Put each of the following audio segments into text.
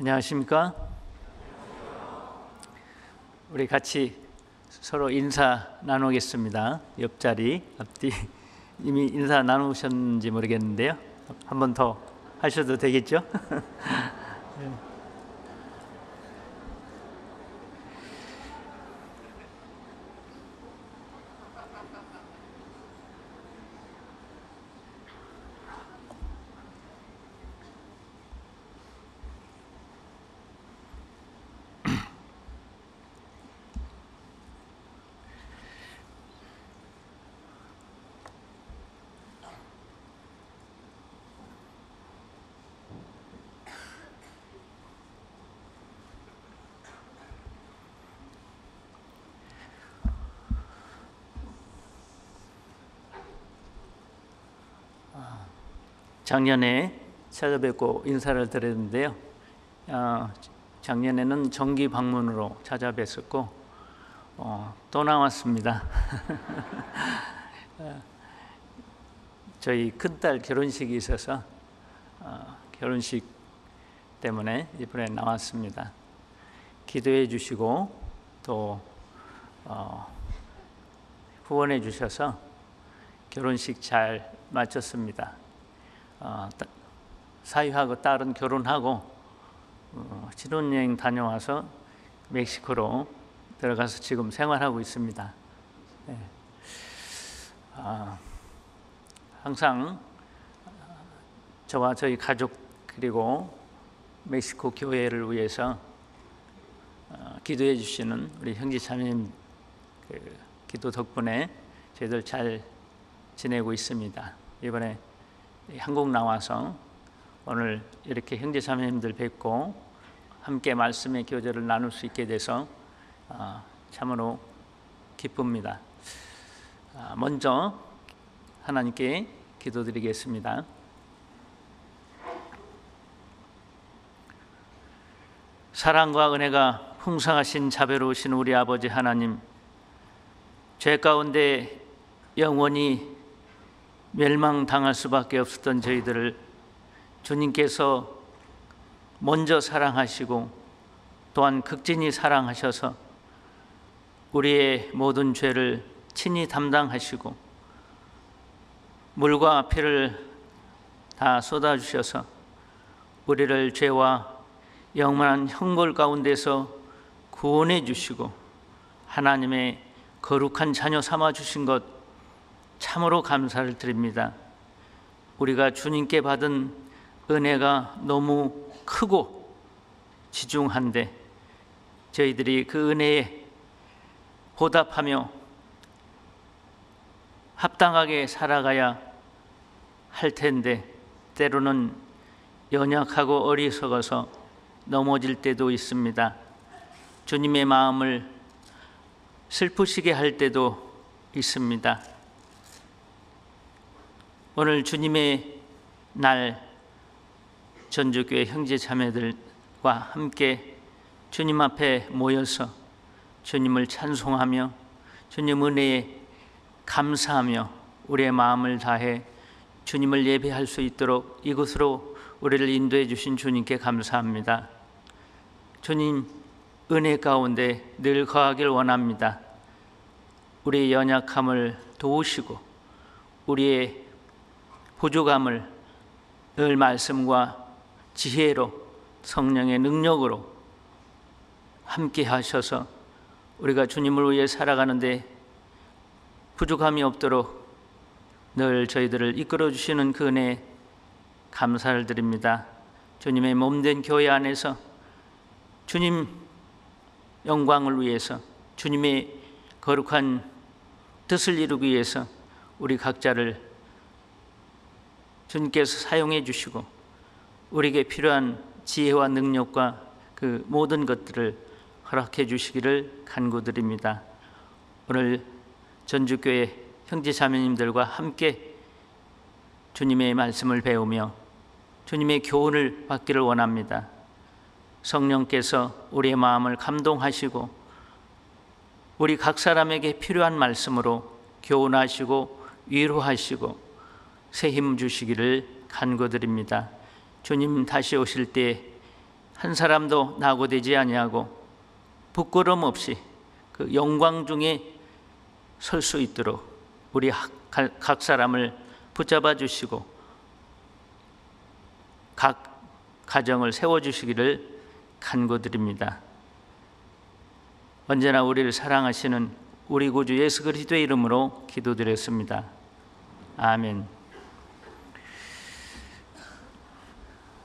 안녕하십니까? 우리 같이 서로 인사 나누겠습니다. 옆자리, 앞뒤 이미 인사 나누셨는지 모르겠는데요. 한 번 더 하셔도 되겠죠? 작년에 찾아뵙고 인사를 드렸는데요. 작년에는 정기 방문으로 찾아뵀었고 또 나왔습니다. 저희 큰딸 결혼식이 있어서 결혼식 때문에 이번에 나왔습니다. 기도해 주시고 또 후원해 주셔서 결혼식 잘 마쳤습니다. 사위하고 딸은 결혼하고 신혼여행 다녀와서 멕시코로 들어가서 지금 생활하고 있습니다. 네. 항상 저와 저희 가족 그리고 멕시코 교회를 위해서 기도해 주시는 우리 형제 자매님 기도 덕분에 저희들 잘 지내고 있습니다. 이번에 한국 나와서 오늘 이렇게 형제 자매님들 뵙고 함께 말씀의 교제를 나눌 수 있게 돼서 참으로 기쁩니다. 먼저 하나님께 기도드리겠습니다. 사랑과 은혜가 풍성하신 자비로우신 우리 아버지 하나님, 죄 가운데 영원히 멸망당할 수밖에 없었던 저희들을 주님께서 먼저 사랑하시고 또한 극진히 사랑하셔서 우리의 모든 죄를 친히 담당하시고 물과 피를 다 쏟아주셔서 우리를 죄와 영원한 형벌 가운데서 구원해 주시고 하나님의 거룩한 자녀 삼아 주신 것 참으로 감사를 드립니다. 우리가 주님께 받은 은혜가 너무 크고 지중한데 저희들이 그 은혜에 보답하며 합당하게 살아가야 할 텐데 때로는 연약하고 어리석어서 넘어질 때도 있습니다. 주님의 마음을 슬프시게 할 때도 있습니다. 오늘 주님의 날 전주교회 형제 자매들과 함께 주님 앞에 모여서 주님을 찬송하며 주님 은혜에 감사하며 우리의 마음을 다해 주님을 예배할 수 있도록 이곳으로 우리를 인도해 주신 주님께 감사합니다. 주님 은혜 가운데 늘 거하길 원합니다. 우리의 연약함을 도우시고 우리의 부족함을 늘 말씀과 지혜로 성령의 능력으로 함께 하셔서 우리가 주님을 위해 살아가는데 부족함이 없도록 늘 저희들을 이끌어 주시는 그 은혜에 감사를 드립니다. 주님의 몸된 교회 안에서 주님 영광을 위해서 주님의 거룩한 뜻을 이루기 위해서 우리 각자를 주님께서 사용해 주시고 우리에게 필요한 지혜와 능력과 그 모든 것들을 허락해 주시기를 간구드립니다. 오늘 전주교회 형제 자매님들과 함께 주님의 말씀을 배우며 주님의 교훈을 받기를 원합니다. 성령께서 우리의 마음을 감동하시고 우리 각 사람에게 필요한 말씀으로 교훈하시고 위로하시고 새 힘 주시기를 간구드립니다. 주님 다시 오실 때 한 사람도 낙오되지 아니하고 부끄러움 없이 그 영광 중에 설 수 있도록 우리 각 사람을 붙잡아 주시고 각 가정을 세워주시기를 간구드립니다. 언제나 우리를 사랑하시는 우리 구주 예수 그리스도의 이름으로 기도드렸습니다. 아멘.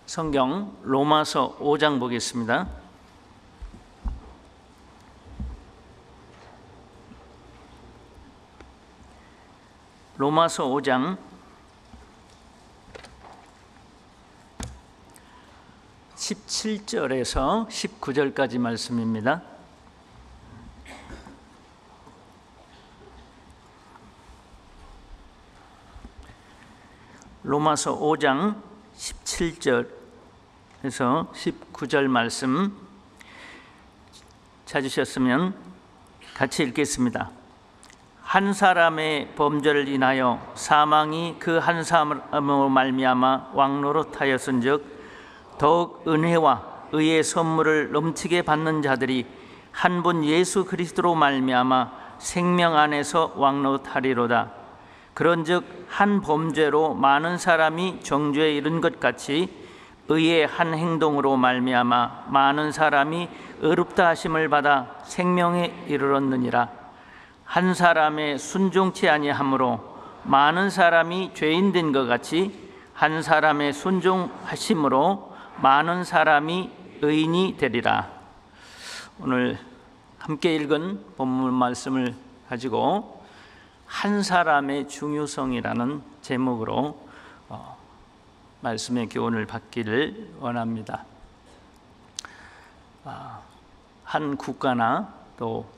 성경 로마서 5장 보겠습니다. 로마서 5장 17절에서 19절까지 말씀입니다. 로마서 5장 17절에서 19절 말씀 찾으셨으면 같이 읽겠습니다. 한 사람의 범죄를 인하여 사망이 그 한 사람으로 말미암아 왕노릇하였은즉 더욱 은혜와 의의 선물을 넘치게 받는 자들이 한 분 예수 그리스도로 말미암아 생명 안에서 왕노릇하리로다. 그런즉 한 범죄로 많은 사람이 정죄에 이른 것 같이 의의 한 행동으로 말미암아 많은 사람이 의롭다 하심을 받아 생명에 이르렀느니라. 한 사람의 순종치 아니함으로 많은 사람이 죄인 된 것 같이 한 사람의 순종하심으로 많은 사람이 의인이 되리라. 오늘 함께 읽은 본문 말씀을 가지고 한 사람의 중요성이라는 제목으로 말씀의 교훈을 받기를 원합니다. 한 국가나 또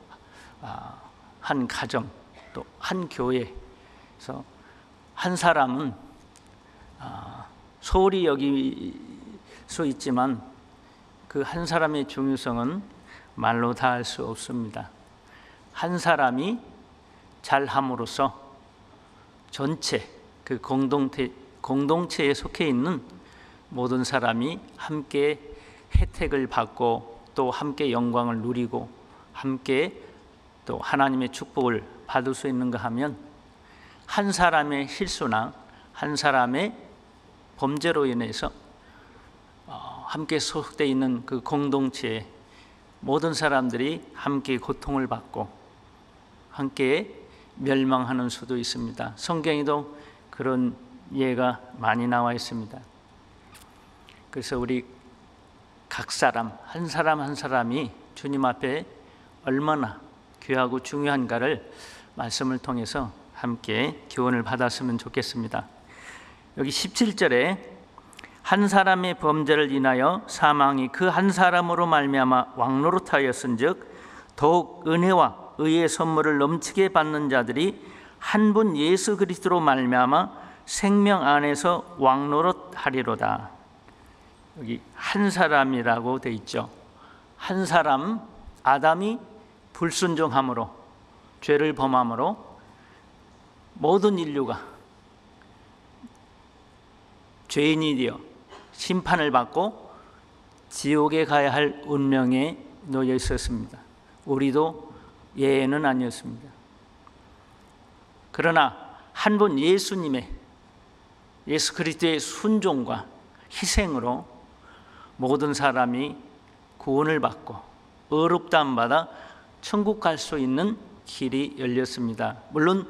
한 가정, 또 한 교회에서 한 사람은 소홀히 여길 수 있지만 그 한 사람의 중요성은 말로 다 할 수 없습니다. 한 사람이 잘함으로써 전체 그 공동체에 속해 있는 모든 사람이 함께 혜택을 받고 또 함께 영광을 누리고 함께 또 하나님의 축복을 받을 수 있는가 하면 한 사람의 실수나 한 사람의 범죄로 인해서 함께 소속되어 있는 그 공동체에 모든 사람들이 함께 고통을 받고 함께 멸망하는 수도 있습니다. 성경에도 그런 예가 많이 나와 있습니다. 그래서 우리 각 사람 한 사람이 주님 앞에 얼마나 귀하고 중요한가를 말씀을 통해서 함께 교훈을 받았으면 좋겠습니다. 여기 17절에 한 사람의 범죄를 인하여 사망이 그 한 사람으로 말미암아 왕노릇하였은즉 더욱 은혜와 의의 선물을 넘치게 받는 자들이 한 분 예수 그리스도로 말미암아 생명 안에서 왕노릇하리로다. 여기 한 사람이라고 돼 있죠. 한 사람, 아담이 불순종함으로 죄를 범함으로 모든 인류가 죄인이 되어 심판을 받고 지옥에 가야 할 운명에 놓여 있었습니다. 우리도 예외는 아니었습니다. 그러나 한 분 예수님의 예수 그리스도의 순종과 희생으로 모든 사람이 구원을 받고 의롭다함 받아 천국 갈 수 있는 길이 열렸습니다. 물론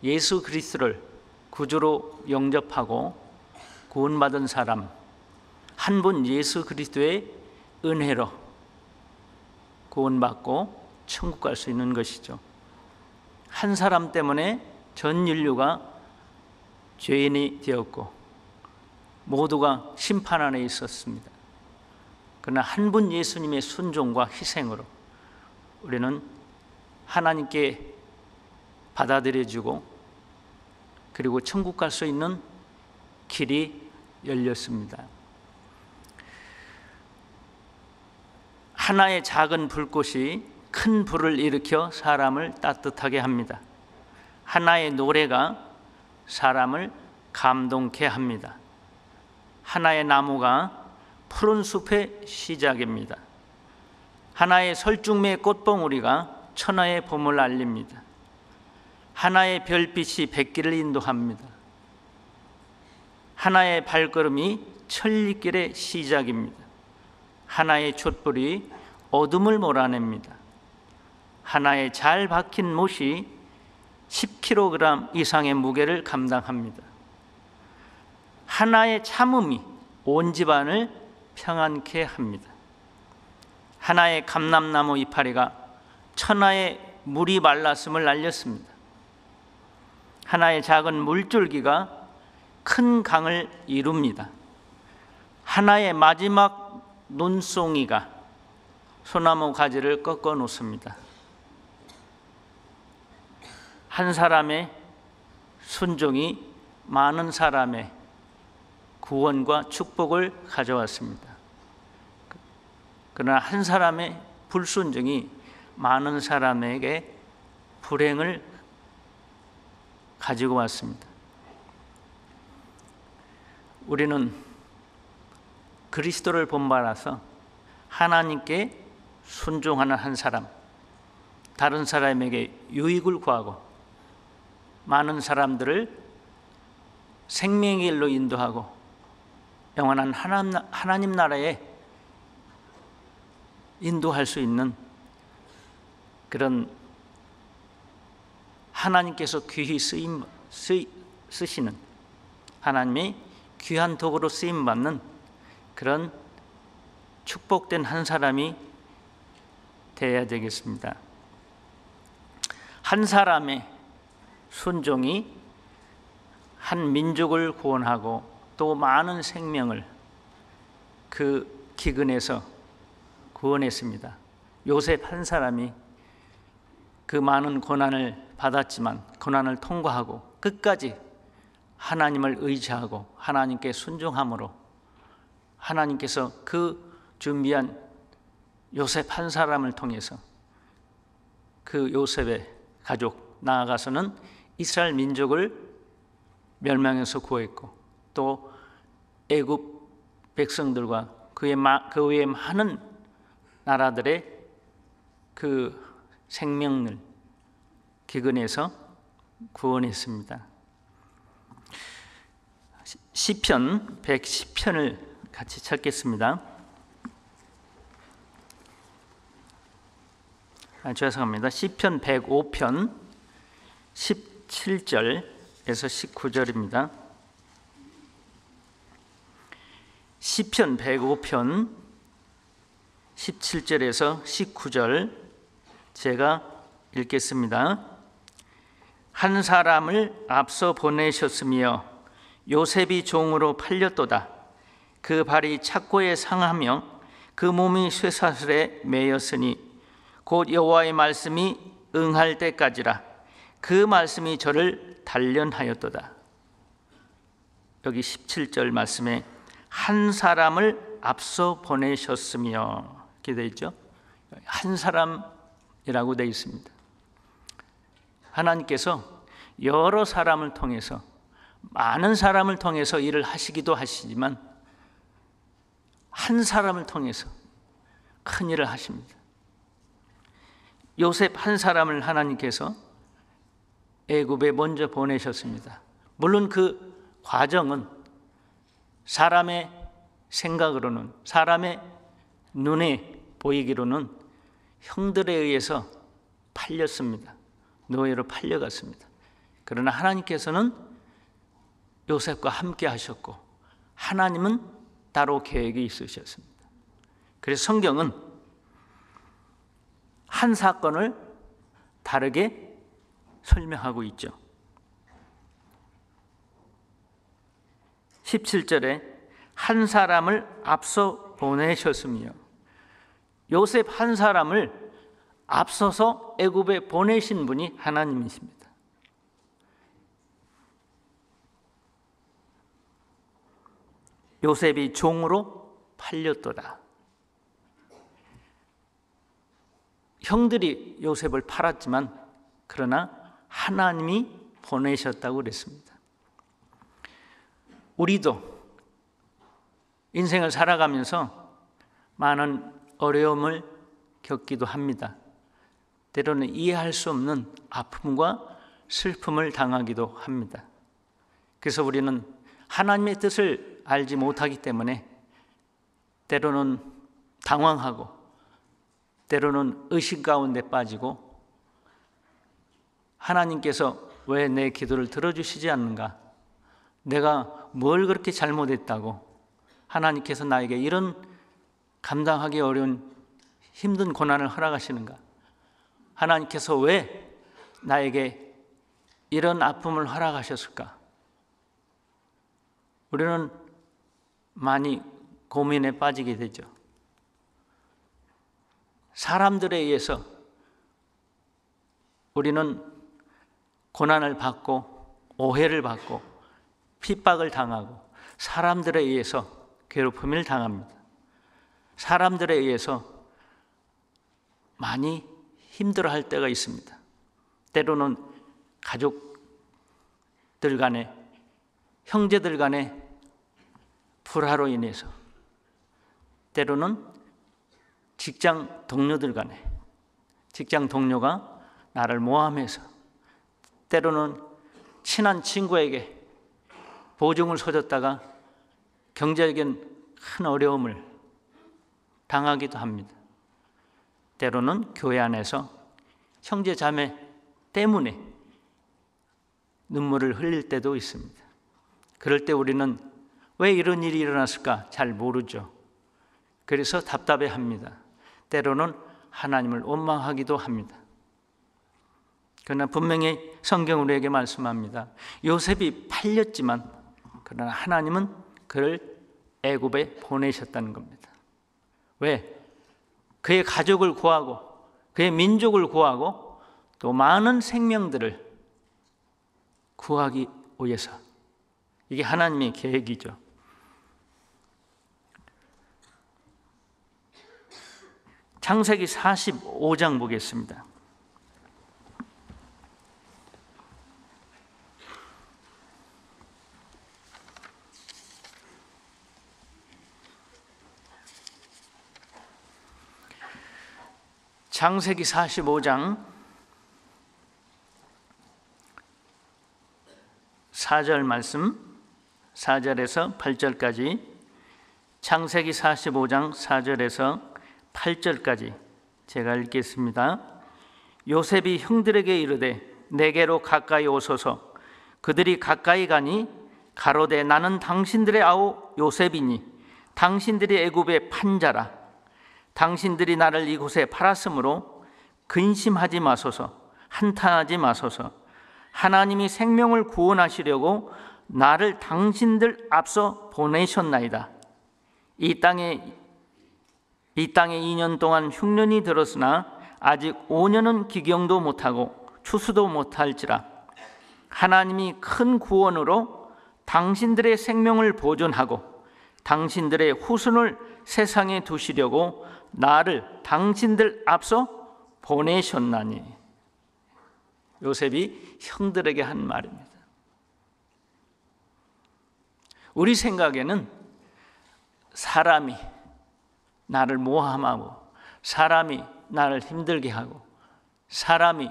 예수 그리스도를 구주로 영접하고 구원받은 사람 한 분 예수 그리스도의 은혜로 구원받고 천국 갈 수 있는 것이죠. 한 사람 때문에 전 인류가 죄인이 되었고 모두가 심판 안에 있었습니다. 그러나 한 분 예수님의 순종과 희생으로 우리는 하나님께 받아들여지고 그리고 천국 갈 수 있는 길이 열렸습니다. 하나의 작은 불꽃이 큰 불을 일으켜 사람을 따뜻하게 합니다. 하나의 노래가 사람을 감동케 합니다. 하나의 나무가 푸른 숲의 시작입니다. 하나의 설중매 꽃봉우리가 천하의 봄을 알립니다. 하나의 별빛이 백길을 인도합니다. 하나의 발걸음이 천리길의 시작입니다. 하나의 촛불이 어둠을 몰아냅니다. 하나의 잘 박힌 못이 10kg 이상의 무게를 감당합니다. 하나의 참음이 온 집안을 평안케 합니다. 하나의 감람나무 이파리가 천하의 물이 말랐음을 알렸습니다. 하나의 작은 물줄기가 큰 강을 이룹니다. 하나의 마지막 눈송이가 소나무 가지를 꺾어 놓습니다. 한 사람의 순종이 많은 사람의 구원과 축복을 가져왔습니다. 그러나 한 사람의 불순종이 많은 사람에게 불행을 가지고 왔습니다. 우리는 그리스도를 본받아서 하나님께 순종하는 한 사람, 다른 사람에게 유익을 구하고 많은 사람들을 생명의 길로 인도하고 영원한 하나님 나라에 인도할 수 있는 그런 하나님께서 귀히 쓰시는 하나님의 귀한 도구로 쓰임받는 그런 축복된 한 사람이 되어야 되겠습니다. 한 사람의 순종이 한 민족을 구원하고 또 많은 생명을 그 기근에서 구원했습니다. 요셉 한 사람이 그 많은 고난을 받았지만 고난을 통과하고 끝까지 하나님을 의지하고 하나님께 순종함으로 하나님께서 그 준비한 요셉 한 사람을 통해서 그 요셉의 가족 나아가서는 이스라엘 민족을 멸망에서 구했고 또 애굽 백성들과 그 외에 많은 나라들의 그 생명을 기근에서 구원했습니다. 시편 110편을 같이 찾겠습니다. 죄송합니다. 시편 105편 17절에서 19절입니다. 시편 105편 17절에서 19절 제가 읽겠습니다. 한 사람을 앞서 보내셨으며 요셉이 종으로 팔렸도다. 그 발이 착고에 상하며 그 몸이 쇠사슬에 매였으니 곧 여호와의 말씀이 응할 때까지라. 그 말씀이 저를 단련하였도다. 여기 17절 말씀에 한 사람을 앞서 보내셨으며 이렇게 되어 있죠. 한 사람이라고 되어 있습니다. 하나님께서 여러 사람을 통해서 많은 사람을 통해서 일을 하시기도 하시지만 한 사람을 통해서 큰 일을 하십니다. 요셉 한 사람을 하나님께서 애굽에 먼저 보내셨습니다. 물론 그 과정은 사람의 생각으로는 사람의 눈에 보이기로는 형들에 의해서 팔렸습니다. 노예로 팔려갔습니다. 그러나 하나님께서는 요셉과 함께 하셨고 하나님은 따로 계획이 있으셨습니다. 그래서 성경은 한 사건을 다르게 설명하고 있죠. 17절에 한 사람을 앞서 보내셨으며 요셉 한 사람을 앞서서 애굽에 보내신 분이 하나님이십니다. 요셉이 종으로 팔렸도다. 형들이 요셉을 팔았지만 그러나 하나님이 보내셨다고 그랬습니다. 우리도 인생을 살아가면서 많은 어려움을 겪기도 합니다. 때로는 이해할 수 없는 아픔과 슬픔을 당하기도 합니다. 그래서 우리는 하나님의 뜻을 알지 못하기 때문에 때로는 당황하고 때로는 의심 가운데 빠지고 하나님께서 왜 내 기도를 들어주시지 않는가? 내가 뭘 그렇게 잘못했다고 하나님께서 나에게 이런 감당하기 어려운 힘든 고난을 허락하시는가? 하나님께서 왜 나에게 이런 아픔을 허락하셨을까? 우리는 많이 고민에 빠지게 되죠. 사람들에 의해서 우리는 고난을 받고 오해를 받고 핍박을 당하고 사람들에 의해서 괴롭힘을 당합니다. 사람들에 의해서 많이 힘들어할 때가 있습니다. 때로는 가족들 간에, 형제들 간에 불화로 인해서, 때로는 직장 동료들 간에, 직장 동료가 나를 모함해서, 때로는 친한 친구에게 보증을 서줬다가 경제적인 큰 어려움을 당하기도 합니다. 때로는 교회 안에서 형제 자매 때문에 눈물을 흘릴 때도 있습니다. 그럴 때 우리는 왜 이런 일이 일어났을까 잘 모르죠. 그래서 답답해합니다. 때로는 하나님을 원망하기도 합니다. 그러나 분명히 성경 우리에게 말씀합니다. 요셉이 팔렸지만 그러나 하나님은 그를 애굽에 보내셨다는 겁니다. 왜? 그의 가족을 구하고 그의 민족을 구하고 또 많은 생명들을 구하기 위해서. 이게 하나님의 계획이죠. 창세기 45장 보겠습니다. 창세기 45장 4절 말씀, 4절에서 8절까지, 창세기 45장 4절에서 8절까지 제가 읽겠습니다. 요셉이 형들에게 이르되 내게로 가까이 오소서. 그들이 가까이 가니 가로되 나는 당신들의 아우 요셉이니 당신들이 애굽의 판자라. 당신들이 나를 이곳에 팔았으므로 근심하지 마소서. 한탄하지 마소서. 하나님이 생명을 구원하시려고 나를 당신들 앞서 보내셨나이다. 이 땅에 2년 동안 흉년이 들었으나 아직 5년은 기경도 못하고 추수도 못할지라. 하나님이 큰 구원으로 당신들의 생명을 보존하고 당신들의 후손을 세상에 두시려고 나를 당신들 앞서 보내셨나니. 요셉이 형들에게 한 말입니다. 우리 생각에는 사람이 나를 모함하고 사람이 나를 힘들게 하고 사람이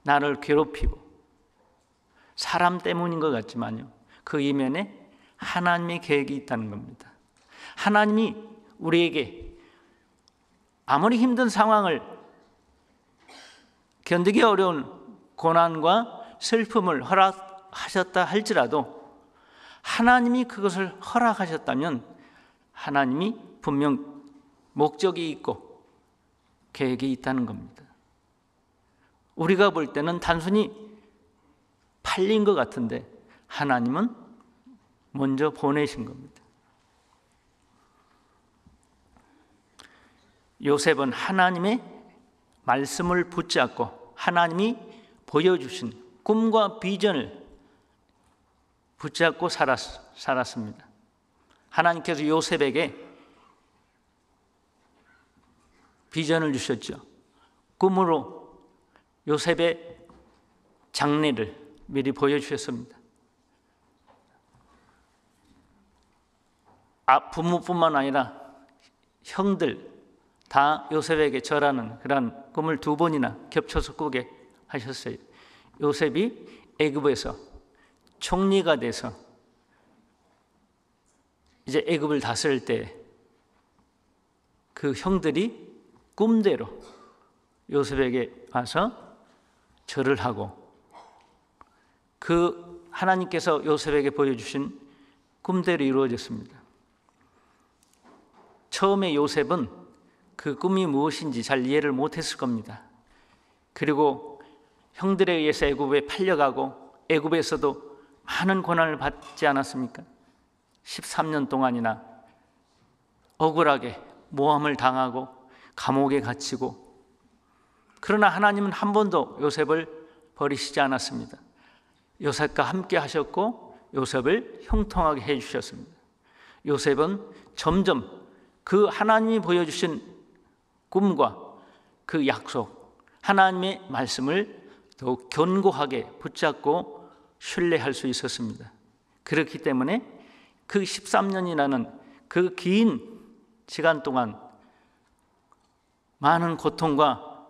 나를 괴롭히고 사람 때문인 것 같지만요, 그 이면에 하나님의 계획이 있다는 겁니다. 하나님이 우리에게 아무리 힘든 상황을, 견디기 어려운 고난과 슬픔을 허락하셨다 할지라도 하나님이 그것을 허락하셨다면 하나님이 분명 목적이 있고 계획이 있다는 겁니다. 우리가 볼 때는 단순히 팔린 것 같은데 하나님은 먼저 보내신 겁니다. 요셉은 하나님의 말씀을 붙잡고 하나님이 보여주신 꿈과 비전을 붙잡고 살았습니다. 하나님께서 요셉에게 비전을 주셨죠. 꿈으로 요셉의 장래를 미리 보여주셨습니다. 부모뿐만 아니라 형들 다 요셉에게 절하는 그런 꿈을 2번이나 겹쳐서 꾸게 하셨어요. 요셉이 애굽에서 총리가 돼서 이제 애굽을 다스릴 때 그 형들이 꿈대로 요셉에게 와서 절을 하고, 그 하나님께서 요셉에게 보여주신 꿈대로 이루어졌습니다. 처음에 요셉은 그 꿈이 무엇인지 잘 이해를 못했을 겁니다. 그리고 형들에 의해서 애굽에 팔려가고 애굽에서도 많은 고난을 받지 않았습니까? 13년 동안이나 억울하게 모함을 당하고 감옥에 갇히고, 그러나 하나님은 한 번도 요셉을 버리시지 않았습니다. 요셉과 함께 하셨고 요셉을 형통하게 해주셨습니다. 요셉은 점점 그 하나님이 보여주신 꿈과 그 약속, 하나님의 말씀을 더욱 견고하게 붙잡고 신뢰할 수 있었습니다. 그렇기 때문에 그 13년이라는 그 긴 시간 동안 많은 고통과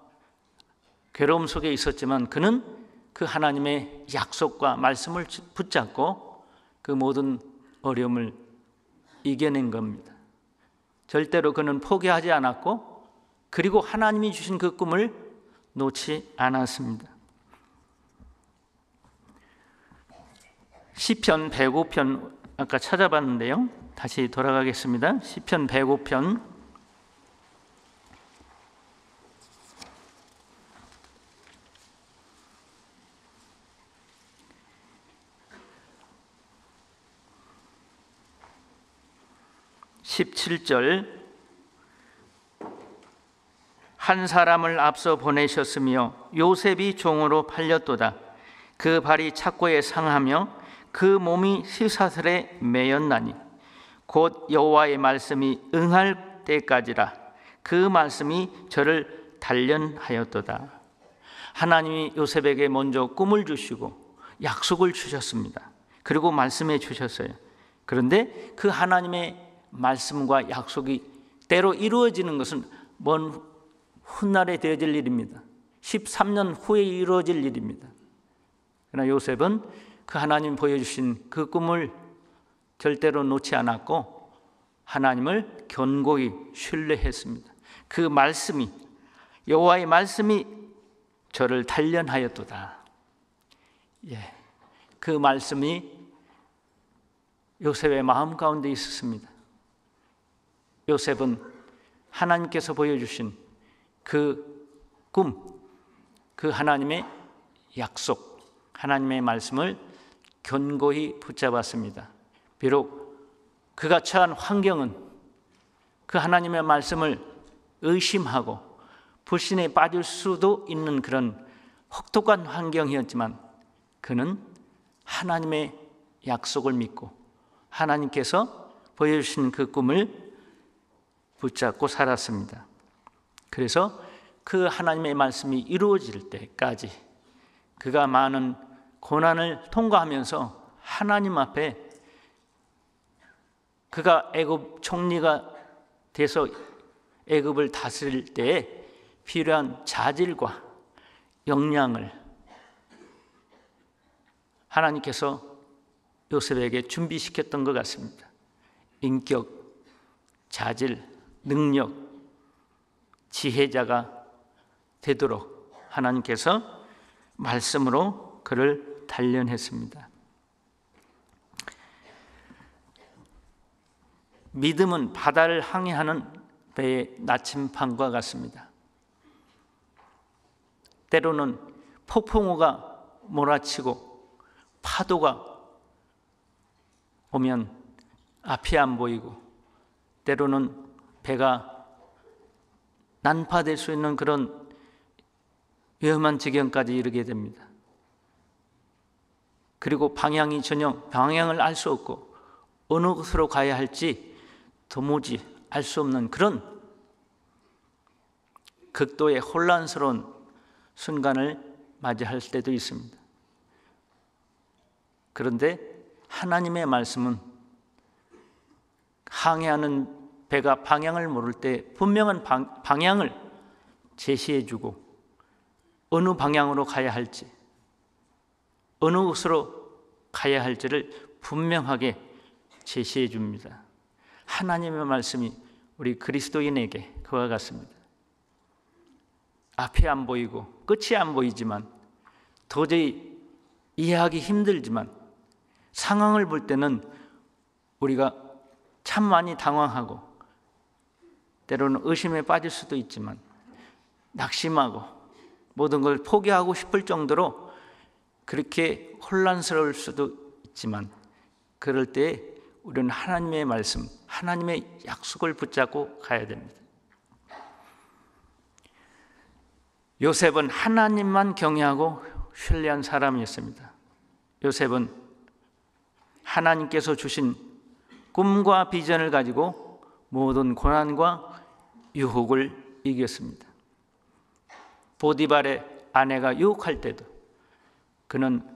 괴로움 속에 있었지만 그는 그 하나님의 약속과 말씀을 붙잡고 그 모든 어려움을 이겨낸 겁니다. 절대로 그는 포기하지 않았고, 그리고 하나님이 주신 그 꿈을 놓지 않았습니다. 시편 105편 아까 찾아봤는데요, 다시 돌아가겠습니다. 시편 105편 17절, 한 사람을 앞서 보내셨으며 요셉이 종으로 팔렸도다. 그 발이 착고에 상하며 그 몸이 쇠사슬에 매였나니 곧 여호와의 말씀이 응할 때까지라. 그 말씀이 저를 단련하였도다. 하나님이 요셉에게 먼저 꿈을 주시고 약속을 주셨습니다. 그리고 말씀해 주셨어요. 그런데 그 하나님의 말씀과 약속이 때로 이루어지는 것은 먼 훗날에 되어질 일입니다. 13년 후에 이루어질 일입니다. 그러나 요셉은 그 하나님 보여주신 그 꿈을 절대로 놓지 않았고 하나님을 견고히 신뢰했습니다. 그 말씀이, 여호와의 말씀이 저를 단련하였도다. 그 말씀이 요셉의 마음 가운데 있었습니다. 요셉은 하나님께서 보여주신 그 꿈, 그 하나님의 약속, 하나님의 말씀을 견고히 붙잡았습니다. 비록 그가 처한 환경은 그 하나님의 말씀을 의심하고 불신에 빠질 수도 있는 그런 혹독한 환경이었지만 그는 하나님의 약속을 믿고 하나님께서 보여주신 그 꿈을 붙잡고 살았습니다. 그래서 그 하나님의 말씀이 이루어질 때까지 그가 많은 고난을 통과하면서 하나님 앞에, 그가 애굽 총리가 돼서 애굽을 다스릴 때에 필요한 자질과 역량을 하나님께서 요셉에게 준비시켰던 것 같습니다. 인격, 자질, 능력, 지혜자가 되도록 하나님께서 말씀으로 그를 단련했습니다. 믿음은 바다를 항해하는 배의 나침판과 같습니다. 때로는 폭풍우가 몰아치고 파도가 오면 앞이 안 보이고, 때로는 배가 난파될 수 있는 그런 위험한 지경까지 이르게 됩니다. 그리고 방향을 알 수 없고 어느 곳으로 가야 할지 도무지 알 수 없는 그런 극도의 혼란스러운 순간을 맞이할 때도 있습니다. 그런데 하나님의 말씀은 항해하는 배가 방향을 모를 때 분명한 방향을 제시해주고 어느 방향으로 가야 할지, 어느 곳으로 가야 할지를 분명하게 제시해 줍니다. 하나님의 말씀이 우리 그리스도인에게 그와 같습니다. 앞이 안 보이고 끝이 안 보이지만, 도저히 이해하기 힘들지만, 상황을 볼 때는 우리가 참 많이 당황하고 때로는 의심에 빠질 수도 있지만, 낙심하고 모든 걸 포기하고 싶을 정도로 그렇게 혼란스러울 수도 있지만, 그럴 때 우리는 하나님의 말씀, 하나님의 약속을 붙잡고 가야 됩니다. 요셉은 하나님만 경외하고 신뢰한 사람이었습니다. 요셉은 하나님께서 주신 꿈과 비전을 가지고 모든 고난과 유혹을 이겼습니다. 보디발의 아내가 유혹할 때도 그는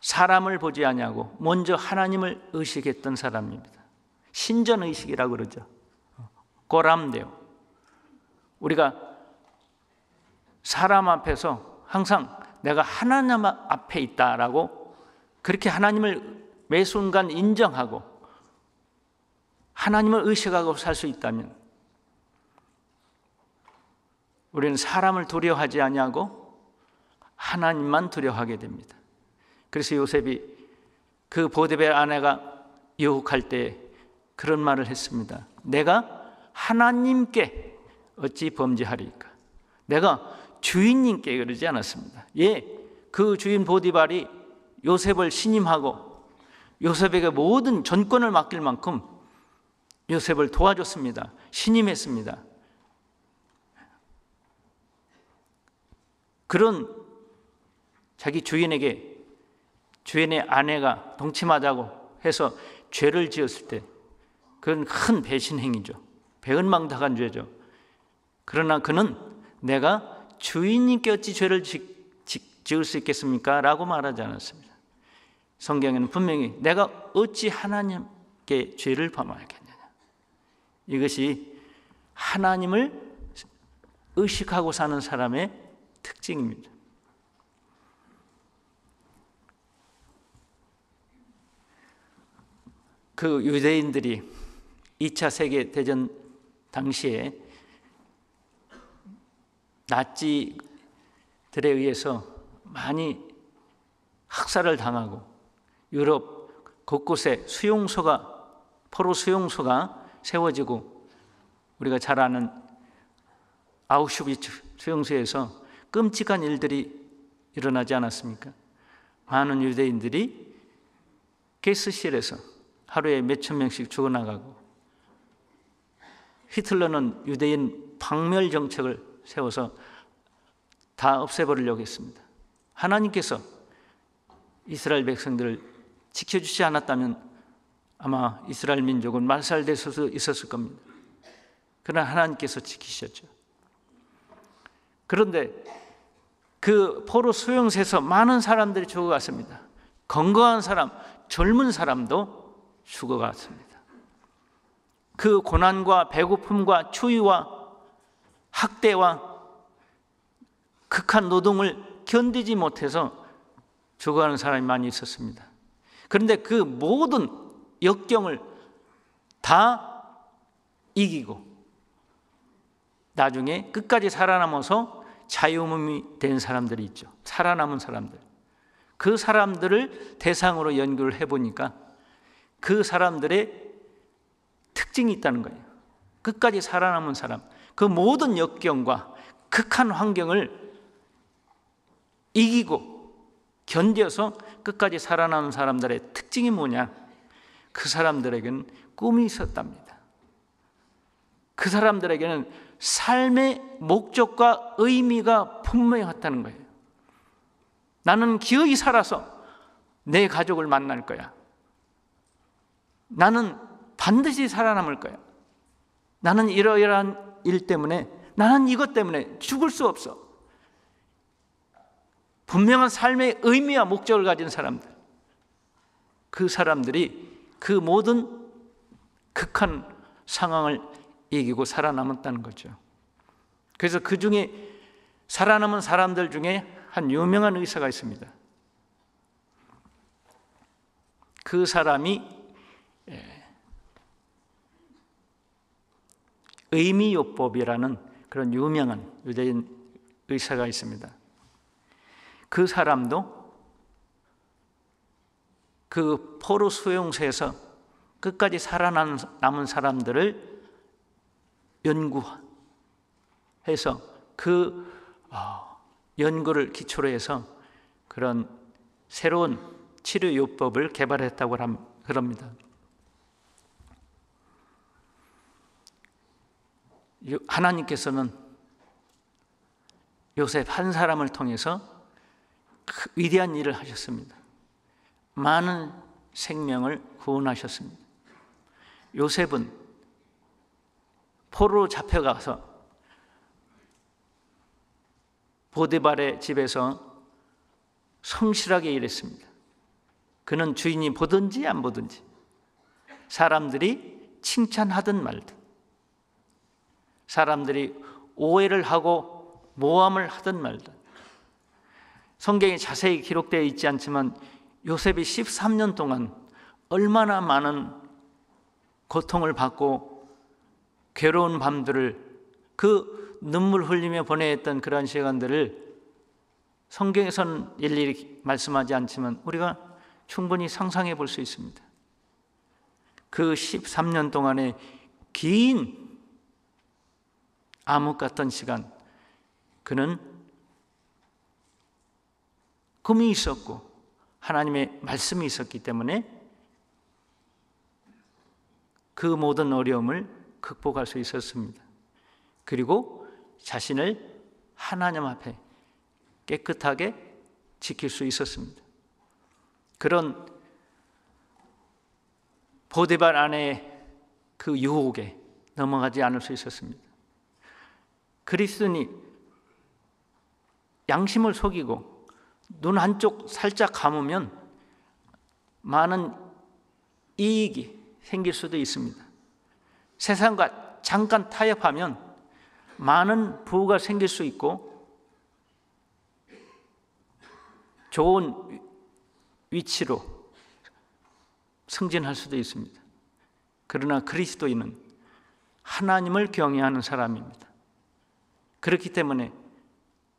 사람을 보지 아니하고 먼저 하나님을 의식했던 사람입니다. 신전의식이라고 그러죠. 고람데오. 우리가 사람 앞에서 항상 내가 하나님 앞에 있다라고 그렇게 하나님을 매 순간 인정하고 하나님을 의식하고 살 수 있다면, 우리는 사람을 두려워하지 아니하고 하나님만 두려워하게 됩니다. 그래서 요셉이 그 보디발 아내가 유혹할 때 그런 말을 했습니다. 내가 하나님께 어찌 범죄하리까? 내가 주인님께 그러지 않았습니다. 예, 그 주인 보디발이 요셉을 신임하고 요셉에게 모든 전권을 맡길 만큼 요셉을 도와줬습니다. 신임했습니다. 그런 자기 주인에게 주인의 아내가 동침하자고 해서 죄를 지었을 때 그건 큰 배신 행위죠. 배은망덕한 죄죠. 그러나 그는 내가 주인님께 어찌 죄를 지을 수 있겠습니까? 라고 말하지 않았습니다. 성경에는 분명히 내가 어찌 하나님께 죄를 범하겠느냐, 이것이 하나님을 의식하고 사는 사람의 특징입니다. 그 유대인들이 2차 세계대전 당시에 나치들에 의해서 많이 학살을 당하고 유럽 곳곳에 포로 수용소가 세워지고, 우리가 잘 아는 아우슈비츠 수용소에서 끔찍한 일들이 일어나지 않았습니까? 많은 유대인들이 가스실에서 하루에 몇천 명씩 죽어나가고, 히틀러는 유대인 박멸 정책을 세워서 다 없애버리려고 했습니다. 하나님께서 이스라엘 백성들을 지켜주지 않았다면 아마 이스라엘 민족은 말살될 수 있었을 겁니다. 그러나 하나님께서 지키셨죠. 그런데 그 포로 수용소에서 많은 사람들이 죽어갔습니다. 건강한 사람, 젊은 사람도 죽어갔습니다. 그 고난과 배고픔과 추위와 학대와 극한 노동을 견디지 못해서 죽어가는 사람이 많이 있었습니다. 그런데 그 모든 역경을 다 이기고 나중에 끝까지 살아남아서 자유몸이 된 사람들이 있죠. 살아남은 사람들. 그 사람들을 대상으로 연구를 해보니까 그 사람들의 특징이 있다는 거예요. 끝까지 살아남은 사람, 그 모든 역경과 극한 환경을 이기고 견뎌서 끝까지 살아남은 사람들의 특징이 뭐냐? 그 사람들에게는 꿈이 있었답니다. 그 사람들에게는 삶의 목적과 의미가 분명했다는 거예요. 나는 기어이 살아서 내 가족을 만날 거야. 나는 반드시 살아남을 거야. 나는 이러이러한 일 때문에, 나는 이것 때문에 죽을 수 없어. 분명한 삶의 의미와 목적을 가진 사람들, 그 사람들이 그 모든 극한 상황을 이기고 살아남았다는 거죠. 그래서 그 중에 살아남은 사람들 중에 한 유명한 의사가 있습니다. 그 사람이 의미요법이라는 그런 유명한 유대인 의사가 있습니다. 그 사람도 그 포로 수용소에서 끝까지 살아남은 사람들을 연구해서 그 연구를 기초로 해서 그런 새로운 치료요법을 개발했다고 그럽니다. 하나님께서는 요셉 한 사람을 통해서 위대한 일을 하셨습니다. 많은 생명을 구원하셨습니다. 요셉은 포로로 잡혀가서 보디발의 집에서 성실하게 일했습니다. 그는 주인이 보든지 안 보든지, 사람들이 칭찬하든 말든, 사람들이 오해를 하고 모함을 하든 말든, 성경에 자세히 기록되어 있지 않지만 요셉이 13년 동안 얼마나 많은 고통을 받고 괴로운 밤들을, 그 눈물 흘리며 보내했던 그러한 시간들을 성경에서는 일일이 말씀하지 않지만 우리가 충분히 상상해 볼 수 있습니다. 그 13년 동안의 긴 암흑 같던 시간, 그는 꿈이 있었고 하나님의 말씀이 있었기 때문에 그 모든 어려움을 극복할 수 있었습니다. 그리고 자신을 하나님 앞에 깨끗하게 지킬 수 있었습니다. 그런 보디발 아내의 그 유혹에 넘어가지 않을 수 있었습니다. 그리스도인이 양심을 속이고 눈 한쪽 살짝 감으면 많은 이익이 생길 수도 있습니다. 세상과 잠깐 타협하면 많은 부가 생길 수 있고 좋은 위치로 승진할 수도 있습니다. 그러나 그리스도인은 하나님을 경외하는 사람입니다. 그렇기 때문에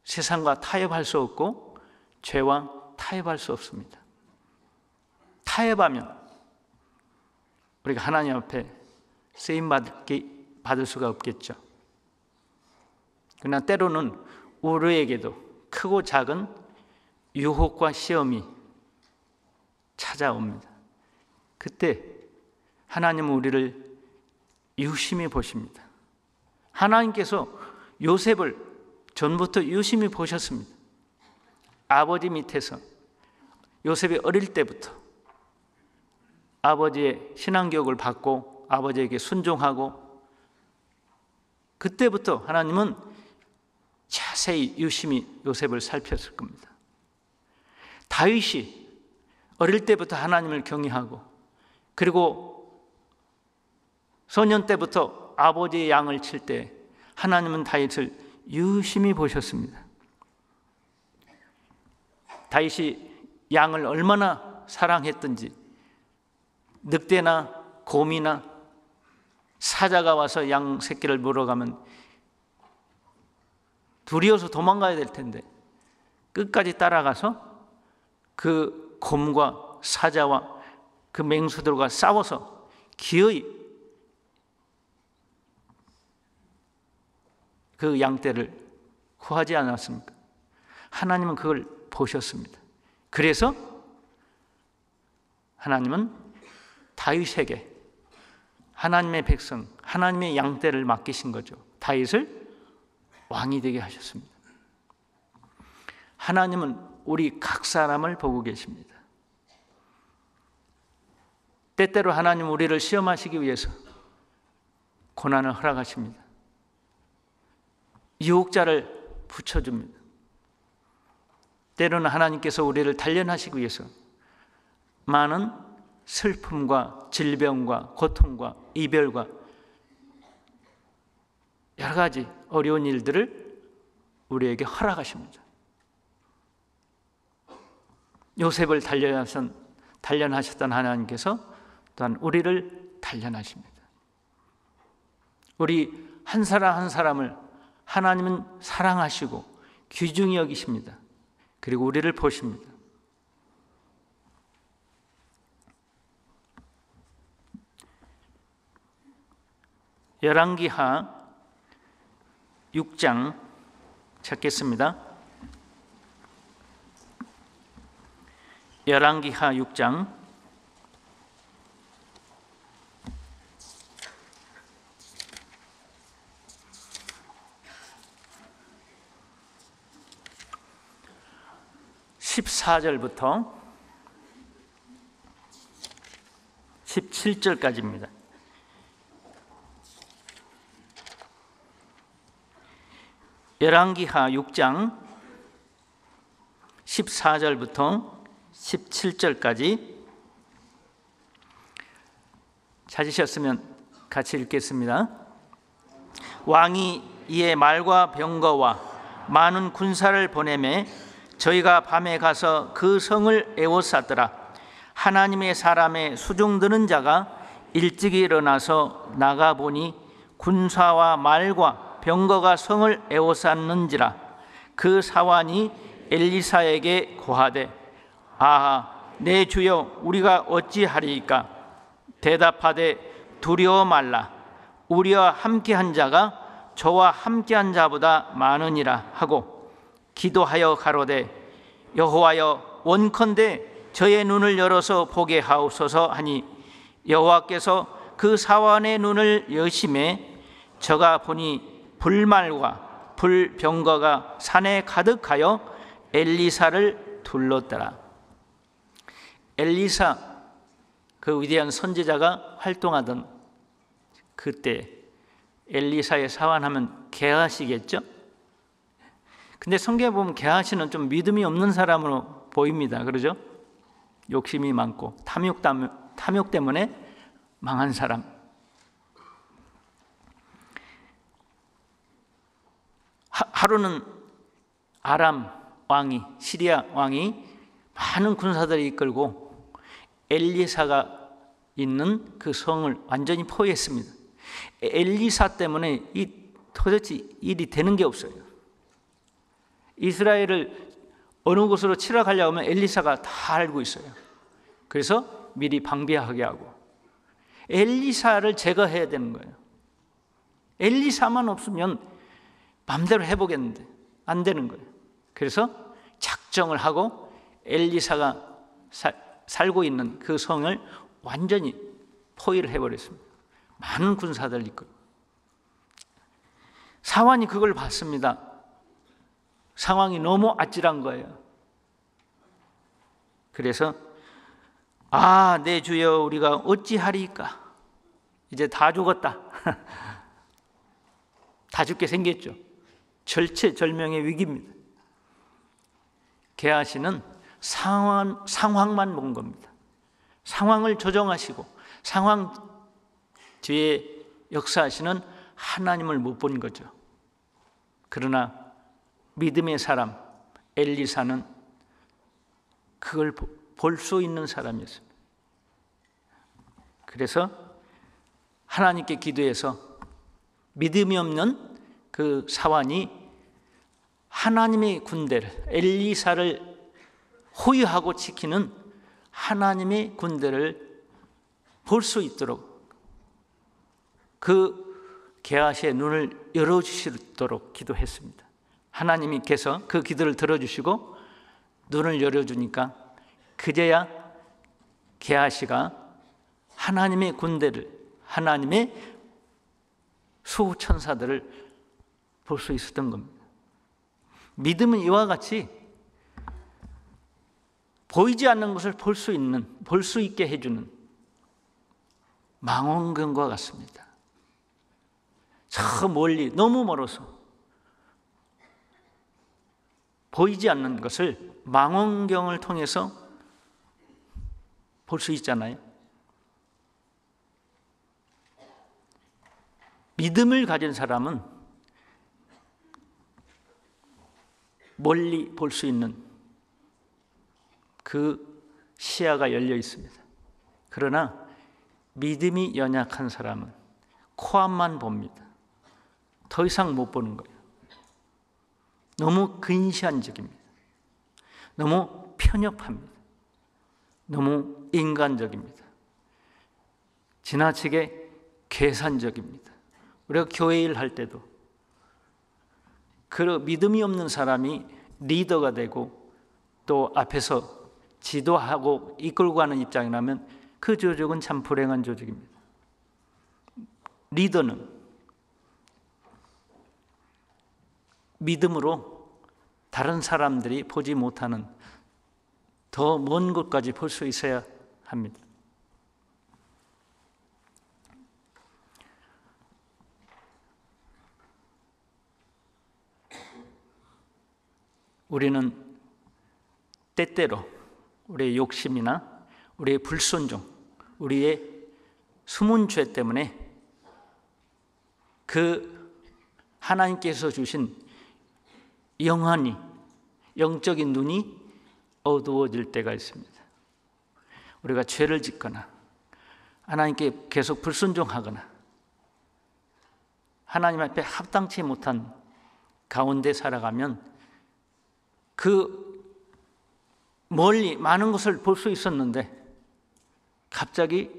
세상과 타협할 수 없고 죄와 타협할 수 없습니다. 타협하면 우리가 하나님 앞에 쓰임받을 수가 없겠죠. 그러나 때로는 우리에게도 크고 작은 유혹과 시험이 찾아옵니다. 그때 하나님은 우리를 유심히 보십니다. 하나님께서 요셉을 전부터 유심히 보셨습니다. 아버지 밑에서 요셉이 어릴 때부터 아버지의 신앙교육을 받고 아버지에게 순종하고, 그때부터 하나님은 자세히 유심히 요셉을 살폈을 겁니다. 다윗이 어릴 때부터 하나님을 경외하고, 그리고 소년 때부터 아버지의 양을 칠 때 하나님은 다윗을 유심히 보셨습니다. 다윗이 양을 얼마나 사랑했던지, 늑대나 곰이나 사자가 와서 양 새끼를 물어가면 두려워서 도망가야 될 텐데 끝까지 따라가서 그 곰과 사자와 그 맹수들과 싸워서 기어이 그 양떼를 구하지 않았습니까? 하나님은 그걸 보셨습니다. 그래서 하나님은 다윗에게 하나님의 백성, 하나님의 양떼를 맡기신 거죠. 다윗을 왕이 되게 하셨습니다. 하나님은 우리 각 사람을 보고 계십니다. 때때로 하나님 우리를 시험하시기 위해서 고난을 허락하십니다. 유혹자를 붙여줍니다. 때로는 하나님께서 우리를 단련하시기 위해서 많은 슬픔과 질병과 고통과 이별과 여러 가지 어려운 일들을 우리에게 허락하십니다. 요셉을 단련하셨던 하나님께서 또한 우리를 단련하십니다. 우리 한 사람 한 사람을 하나님은 사랑하시고 귀중히 여기십니다. 그리고 우리를 보십니다. 열왕기하 6장 찾겠습니다. 열왕기하 6장 14절부터 17절까지입니다. 열왕기하 6장 14절부터 17절까지 찾으셨으면 같이 읽겠습니다. 왕이 이에 말과 병거와 많은 군사를 보내매 저희가 밤에 가서 그 성을 에워쌌더라. 하나님의 사람의 수종드는 자가 일찍이 일어나서 나가보니 군사와 말과 병거가 성을 에워쌌는지라. 그 사환이 엘리사에게 고하되 아하 내 주여 우리가 어찌하리이까. 대답하되 두려워 말라. 우리와 함께한 자가 저와 함께한 자보다 많으니라 하고 기도하여 가로되 여호와여 원컨대 저의 눈을 열어서 보게 하옵소서 하니 여호와께서 그 사환의 눈을 여심해 저가 보니 불말과 불병거가 산에 가득하여 엘리사를 둘렀더라. 엘리사 그 위대한 선지자가 활동하던 그때 엘리사의 사환하면 게하시겠죠? 근데 성경에 보면 게하시는 좀 믿음이 없는 사람으로 보입니다. 그러죠? 욕심이 많고 탐욕 때문에 망한 사람. 하루는 아람 왕이 시리아 왕이 많은 군사들을 이끌고 엘리사가 있는 그 성을 완전히 포위했습니다. 엘리사 때문에 도대체 일이 되는 게 없어요. 이스라엘을 어느 곳으로 치러 가려고 하면 엘리사가 다 알고 있어요. 그래서 미리 방비하게 하고 엘리사를 제거해야 되는 거예요. 엘리사만 없으면 마음대로 해보겠는데 안 되는 거예요. 그래서 작정을 하고 엘리사가 살고 있는 그 성을 완전히 포위를 해버렸습니다. 많은 군사들 이끌고. 사환이 그걸 봤습니다. 상황이 너무 아찔한 거예요. 그래서 아, 내 주여 우리가 어찌하리이까. 이제 다 죽었다. 다 죽게 생겼죠. 절체절명의 위기입니다. 게하시는 상황만 본 겁니다. 상황을 조정하시고 상황 뒤에 역사하시는 하나님을 못 본 거죠. 그러나 믿음의 사람 엘리사는 그걸 볼 수 있는 사람이었습니다. 그래서 하나님께 기도해서 믿음이 없는 그 사환이 하나님의 군대를 엘리사를 호위하고 지키는 하나님의 군대를 볼 수 있도록 그 게하시의 눈을 열어주시도록 기도했습니다. 하나님께서 그 기도를 들어주시고 눈을 열어주니까 그제야 게하시가 하나님의 군대를 하나님의 수천사들을 볼 수 있었던 겁니다. 믿음은 이와 같이 보이지 않는 것을 볼 수 있게 해주는 망원경과 같습니다. 저 멀리 너무 멀어서 보이지 않는 것을 망원경을 통해서 볼 수 있잖아요. 믿음을 가진 사람은 멀리 볼 수 있는 그 시야가 열려 있습니다. 그러나 믿음이 연약한 사람은 코앞만 봅니다. 더 이상 못 보는 거예요. 너무 근시안적입니다. 너무 편협합니다. 너무 인간적입니다. 지나치게 계산적입니다. 우리가 교회 일 할 때도 그 믿음이 없는 사람이 리더가 되고 또 앞에서 지도하고 이끌고 가는 입장이라면 그 조직은 참 불행한 조직입니다. 리더는 믿음으로 다른 사람들이 보지 못하는 더 먼 곳까지 볼 수 있어야 합니다. 우리는 때때로 우리의 욕심이나 우리의 불순종, 우리의 숨은 죄 때문에 그 하나님께서 주신 영안이, 영적인 눈이 어두워질 때가 있습니다. 우리가 죄를 짓거나 하나님께 계속 불순종하거나 하나님 앞에 합당치 못한 가운데 살아가면 그 멀리 많은 것을 볼 수 있었는데 갑자기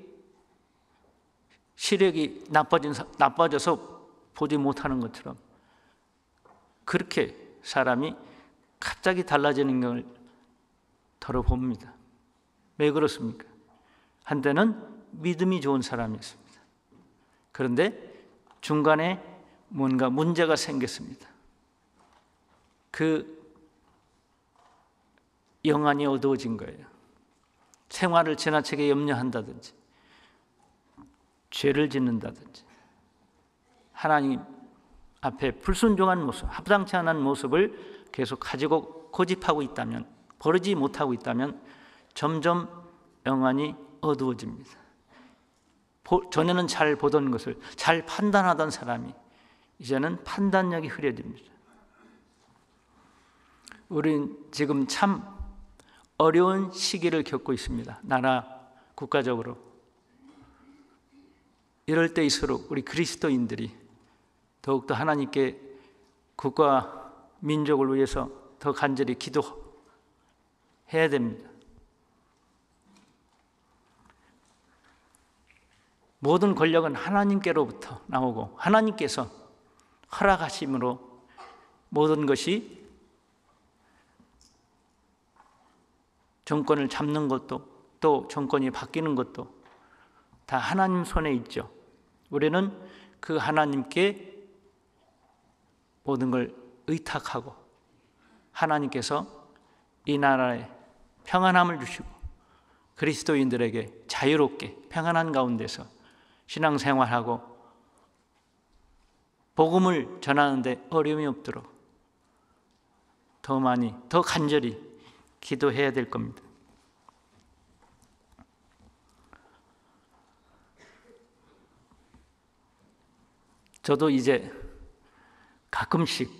시력이 나빠져서 보지 못하는 것처럼 그렇게 사람이 갑자기 달라지는 걸 덜어봅니다. 왜 그렇습니까? 한때는 믿음이 좋은 사람이었습니다. 그런데 중간에 뭔가 문제가 생겼습니다. 그 영안이 어두워진 거예요. 생활을 지나치게 염려한다든지 죄를 짓는다든지 하나님 앞에 불순종한 모습, 합당치 않은 모습을 계속 가지고 고집하고 있다면, 버리지 못하고 있다면 점점 영안이 어두워집니다. 전에는 잘 보던 것을 잘 판단하던 사람이 이제는 판단력이 흐려집니다. 우리는 지금 참 어려운 시기를 겪고 있습니다. 나라, 국가적으로. 이럴 때일수록 우리 그리스도인들이 더욱더 하나님께 국가, 민족을 위해서 더 간절히 기도해야 됩니다. 모든 권력은 하나님께로부터 나오고 하나님께서 허락하심으로 모든 것이 정권을 잡는 것도 또 정권이 바뀌는 것도 다 하나님 손에 있죠. 우리는 그 하나님께 모든 걸 의탁하고 하나님께서 이 나라에 평안함을 주시고 그리스도인들에게 자유롭게 평안한 가운데서 신앙생활하고 복음을 전하는데 어려움이 없도록 더 많이, 더 간절히 기도해야 될 겁니다. 저도 이제 가끔씩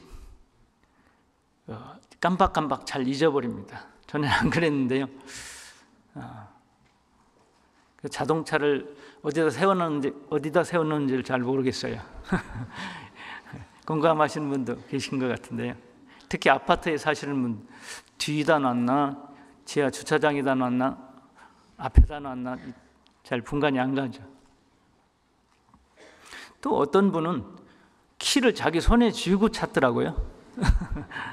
깜박깜박 잘 잊어버립니다. 전에는 안 그랬는데요. 자동차를 어디다 세웠는지를 잘 모르겠어요. 공감하시는 분도 계신 것 같은데요. 특히 아파트에 사시는 분, 뒤에다 놨나, 지하 주차장에다 놨나, 앞에다 놨나, 잘 분간이 안 가죠. 또 어떤 분은 키를 자기 손에 쥐고 찾더라고요.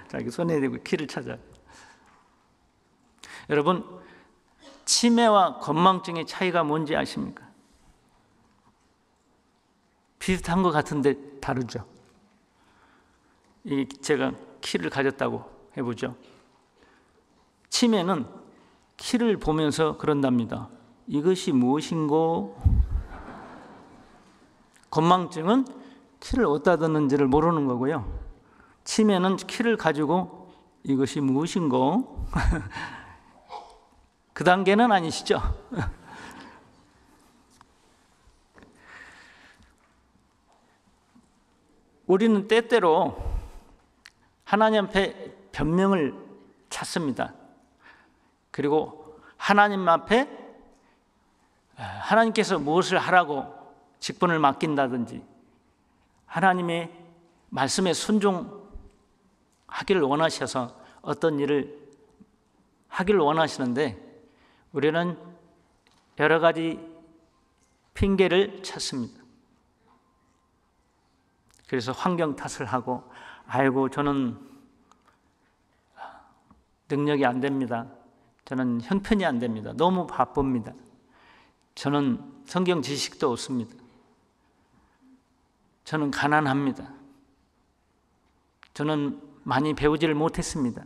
자기 손에 대고 키를 찾아요. 여러분, 치매와 건망증의 차이가 뭔지 아십니까? 비슷한 것 같은데 다르죠. 제가 키를 가졌다고 해보죠. 치매는 키를 보면서 그런답니다. 이것이 무엇인고? 건망증은 키를 어디다 뒀는지를 모르는 거고요. 치매는 키를 가지고 이것이 무엇인고? 그 단계는 아니시죠? 우리는 때때로 하나님 앞에 변명을 찾습니다. 그리고 하나님 앞에 하나님께서 무엇을 하라고 직분을 맡긴다든지 하나님의 말씀에 순종하기를 원하셔서 어떤 일을 하기를 원하시는데 우리는 여러 가지 핑계를 찾습니다. 그래서 환경 탓을 하고 아이고 저는 능력이 안 됩니다. 저는 형편이 안 됩니다. 너무 바쁩니다. 저는 성경 지식도 없습니다. 저는 가난합니다. 저는 많이 배우지를 못했습니다.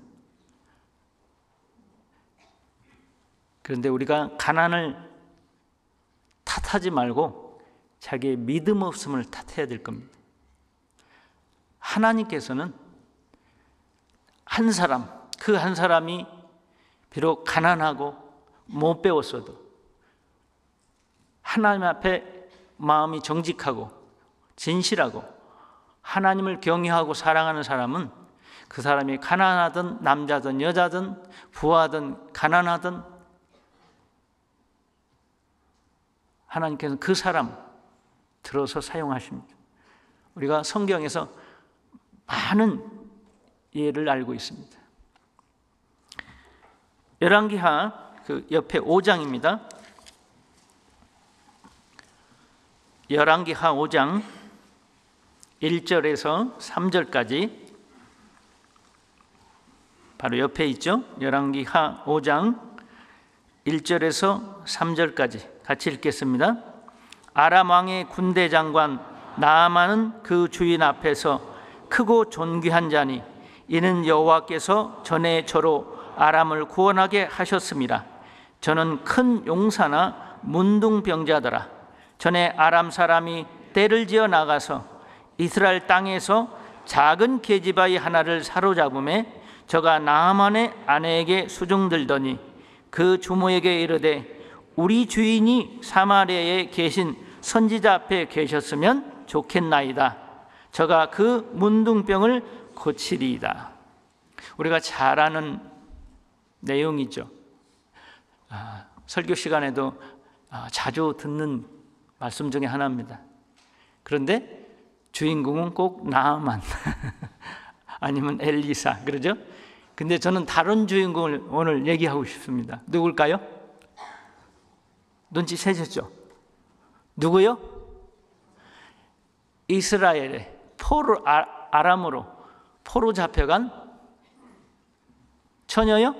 그런데 우리가 가난을 탓하지 말고 자기의 믿음 없음을 탓해야 될 겁니다. 하나님께서는 한 사람, 그 한 사람이 비록 가난하고 못 배웠어도 하나님 앞에 마음이 정직하고 진실하고 하나님을 경외하고 사랑하는 사람은 그 사람이 가난하든 남자든 여자든 부하든 가난하든 하나님께서는 그 사람 들어서 사용하십니다. 우리가 성경에서 많은 예를 알고 있습니다. 열왕기하 그 옆에 5장입니다. 열왕기하 5장 1절에서 3절까지 바로 옆에 있죠. 열왕기하 5장 1절에서 3절까지 같이 읽겠습니다. 아람 왕의 군대 장관 나아만은 그 주인 앞에서 크고 존귀한 자니 이는 여호와께서 전에 저로 아람을 구원하게 하셨습니다. 저는 큰 용사나 문둥병자더라. 전에 아람 사람이 떼를 지어 나가서 이스라엘 땅에서 작은 계집아이 하나를 사로잡음에 저가 나아만의 아내에게 수종들더니 그 주모에게 이르되 우리 주인이 사마리아에 계신 선지자 앞에 계셨으면 좋겠나이다. 저가 그 문둥병을 고치리이다. 우리가 잘 아는 내용이죠. 설교 시간에도 자주 듣는 말씀 중에 하나입니다. 그런데 주인공은 꼭 나아만 아니면 엘리사 그러죠? 근데 저는 다른 주인공을 오늘 얘기하고 싶습니다. 누굴까요? 눈치채셨죠? 누구요? 이스라엘의 아람으로 포로 잡혀간 처녀요?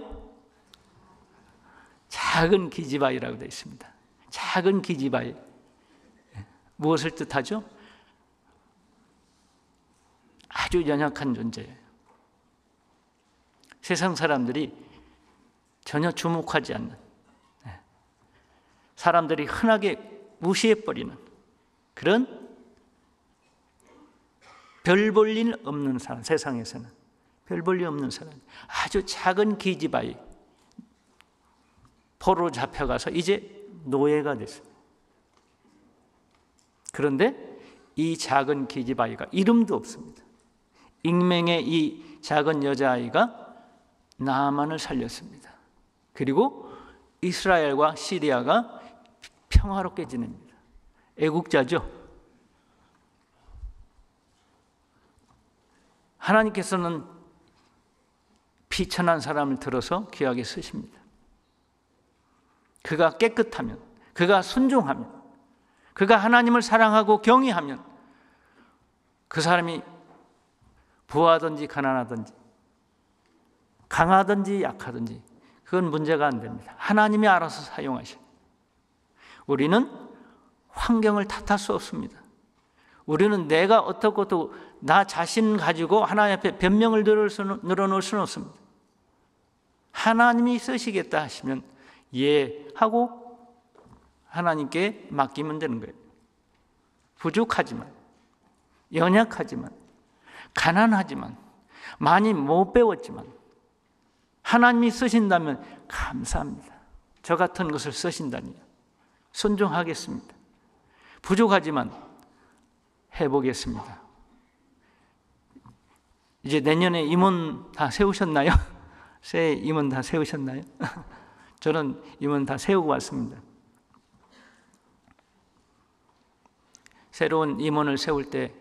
작은 기지바이라고 되어 있습니다. 작은 기지바이. 무엇을 뜻하죠? 아주 연약한 존재예요. 세상 사람들이 전혀 주목하지 않는, 사람들이 흔하게 무시해버리는 그런 별 볼 일 없는 사람, 세상에서는 별 볼 일 없는 사람, 아주 작은 기지바이, 포로 잡혀가서 이제 노예가 됐습니다. 그런데 이 작은 기지바이가 이름도 없습니다. 익명의 이 작은 여자아이가 나아만을 살렸습니다. 그리고 이스라엘과 시리아가 평화롭게 지냅니다. 애국자죠. 하나님께서는 비천한 사람을 들어서 귀하게 쓰십니다. 그가 깨끗하면, 그가 순종하면, 그가 하나님을 사랑하고 경외하면 그 사람이 부하든지 가난하든지 강하든지 약하든지 그건 문제가 안 됩니다. 하나님이 알아서 사용하셔. 우리는 환경을 탓할 수 없습니다. 우리는 내가 어떻고 나 자신 가지고 하나님 앞에 변명을 늘어놓을 수는 없습니다. 하나님이 쓰시겠다 하시면 예 하고 하나님께 맡기면 되는 거예요. 부족하지만, 연약하지만, 가난하지만, 많이 못 배웠지만 하나님이 쓰신다면 감사합니다. 저 같은 것을 쓰신다니 순종하겠습니다. 부족하지만 해보겠습니다. 이제 내년에 임원 다 세우셨나요? 새해 임원 다 세우셨나요? 저는 임원 다 세우고 왔습니다. 새로운 임원을 세울 때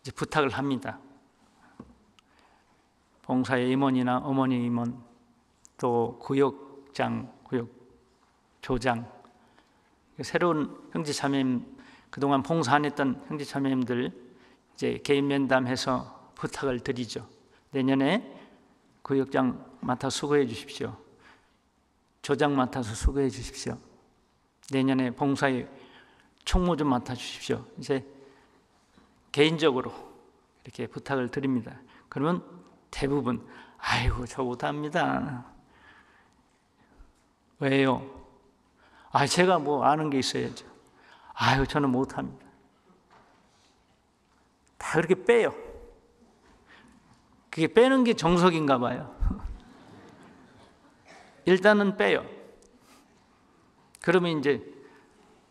이제 부탁을 합니다. 봉사의 임원이나 어머니 임원, 또 구역장, 구역조장, 새로운 형제자매님, 그동안 봉사 안 했던 형제자매님들 이제 개인 면담해서 부탁을 드리죠. 내년에 구역장 맡아 수고해 주십시오. 조장 맡아서 수고해 주십시오. 내년에 봉사의 총무 좀 맡아 주십시오. 이제 개인적으로 이렇게 부탁을 드립니다. 그러면 대부분 아이고 저 못합니다. 왜요? 제가 뭐 아는 게 있어야죠. 아유 저는 못합니다. 다 그렇게 빼요. 그게 빼는 게 정석인가 봐요. 일단은 빼요. 그러면 이제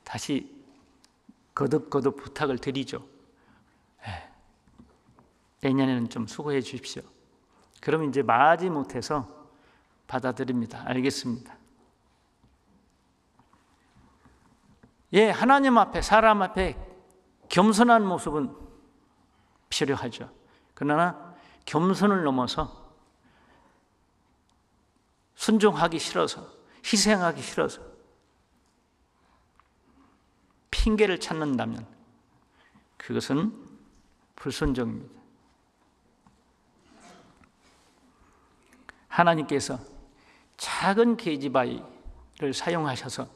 다시 거듭 부탁을 드리죠. 내년에는 좀 수고해 주십시오. 그러면 이제 마지 못해서 받아들입니다. 알겠습니다. 하나님 앞에, 사람 앞에 겸손한 모습은 필요하죠. 그러나 겸손을 넘어서 순종하기 싫어서, 희생하기 싫어서 핑계를 찾는다면 그것은 불순종입니다. 하나님께서 작은 계집아이를 사용하셔서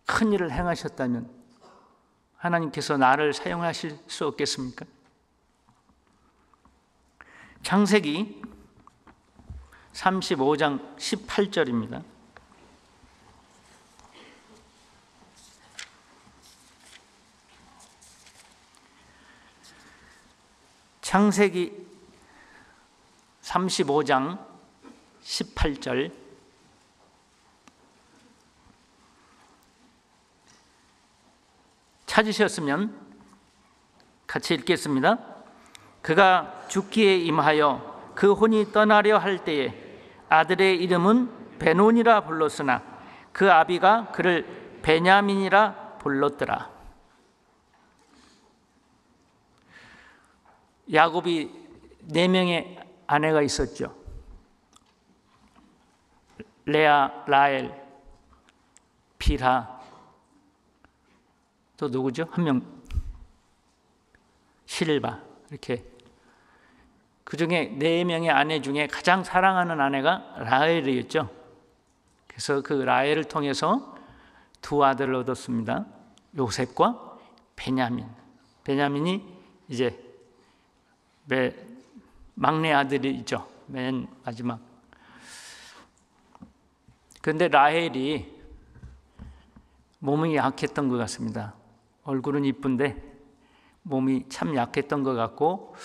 큰 일을 행하셨다면 하나님께서 나를 사용하실 수 없겠습니까? 창세기 35장 18절입니다. 창세기 35장 18절 찾으셨으면 같이 읽겠습니다. 그가 죽기에 임하여 그 혼이 떠나려 할 때에 아들의 이름은 베논이라 불렀으나 그 아비가 그를 베냐민이라 불렀더라. 야곱이 4명의 아내가 있었죠. 레아, 라헬, 빌하, 또 누구죠? 한 명, 실바. 이렇게 그 중에 4명의 아내 중에 가장 사랑하는 아내가 라헬이었죠. 그래서 그 라헬을 통해서 2 아들을 얻었습니다. 요셉과 베냐민. 베냐민이 이제 막내 아들이죠. 맨 마지막. 그런데 라헬이 몸이 약했던 것 같습니다. 얼굴은 이쁜데 몸이 참 약했던 것 같고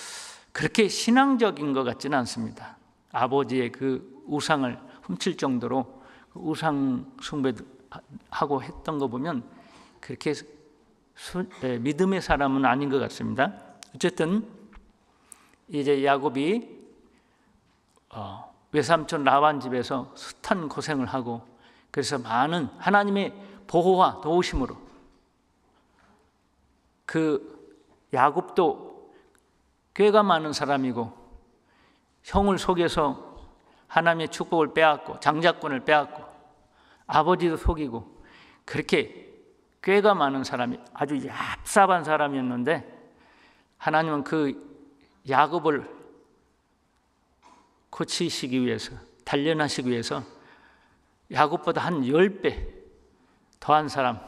그렇게 신앙적인 것 같지는 않습니다. 아버지의 그 우상을 훔칠 정도로 우상 숭배하고 했던 거 보면 그렇게 믿음의 사람은 아닌 것 같습니다. 어쨌든 이제 야곱이 외삼촌 라반 집에서 숱한 고생을 하고 그래서 많은 하나님의 보호와 도우심으로 그 야곱도 꾀가 많은 사람이고 형을 속여서 하나님의 축복을 빼앗고 장자권을 빼앗고 아버지도 속이고 그렇게 꾀가 많은 사람이 아주 얍삽한 사람이었는데 하나님은 그 야곱을 고치시기 위해서 단련하시기 위해서 야곱보다 한 10배 더한 사람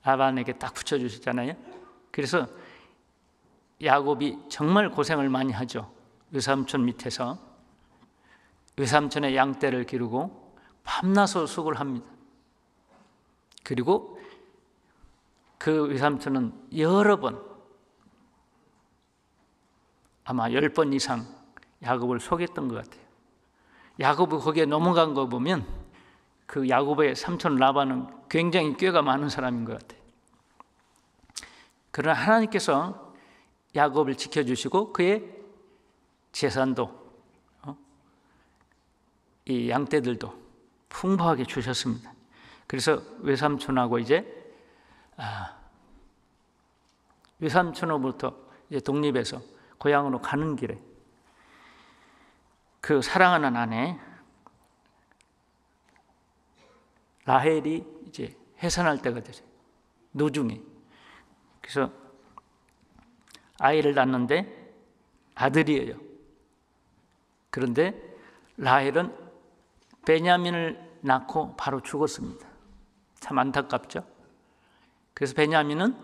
라반에게 딱 붙여주셨잖아요. 그래서 야곱이 정말 고생을 많이 하죠. 외삼촌 밑에서 외삼촌의 양떼를 기르고 밤낮으로 수고를 합니다. 그리고 그 외삼촌은 여러 번 아마 10번 이상 야곱을 속였던 것 같아요. 야곱이 거기에 넘어간 거 보면 그 야곱의 삼촌 라반은 굉장히 꾀가 많은 사람인 것 같아요. 그러나 하나님께서 야곱을 지켜주시고 그의 재산도 이 양떼들도 풍부하게 주셨습니다. 그래서 외삼촌하고 이제 외삼촌으로부터 이제 독립해서 고향으로 가는 길에 그 사랑하는 아내 라헬이 이제 해산할 때가 되죠. 노중에. 그래서 아이를 낳는데 아들이에요. 그런데 라헬은 베냐민을 낳고 바로 죽었습니다. 참 안타깝죠. 그래서 베냐민은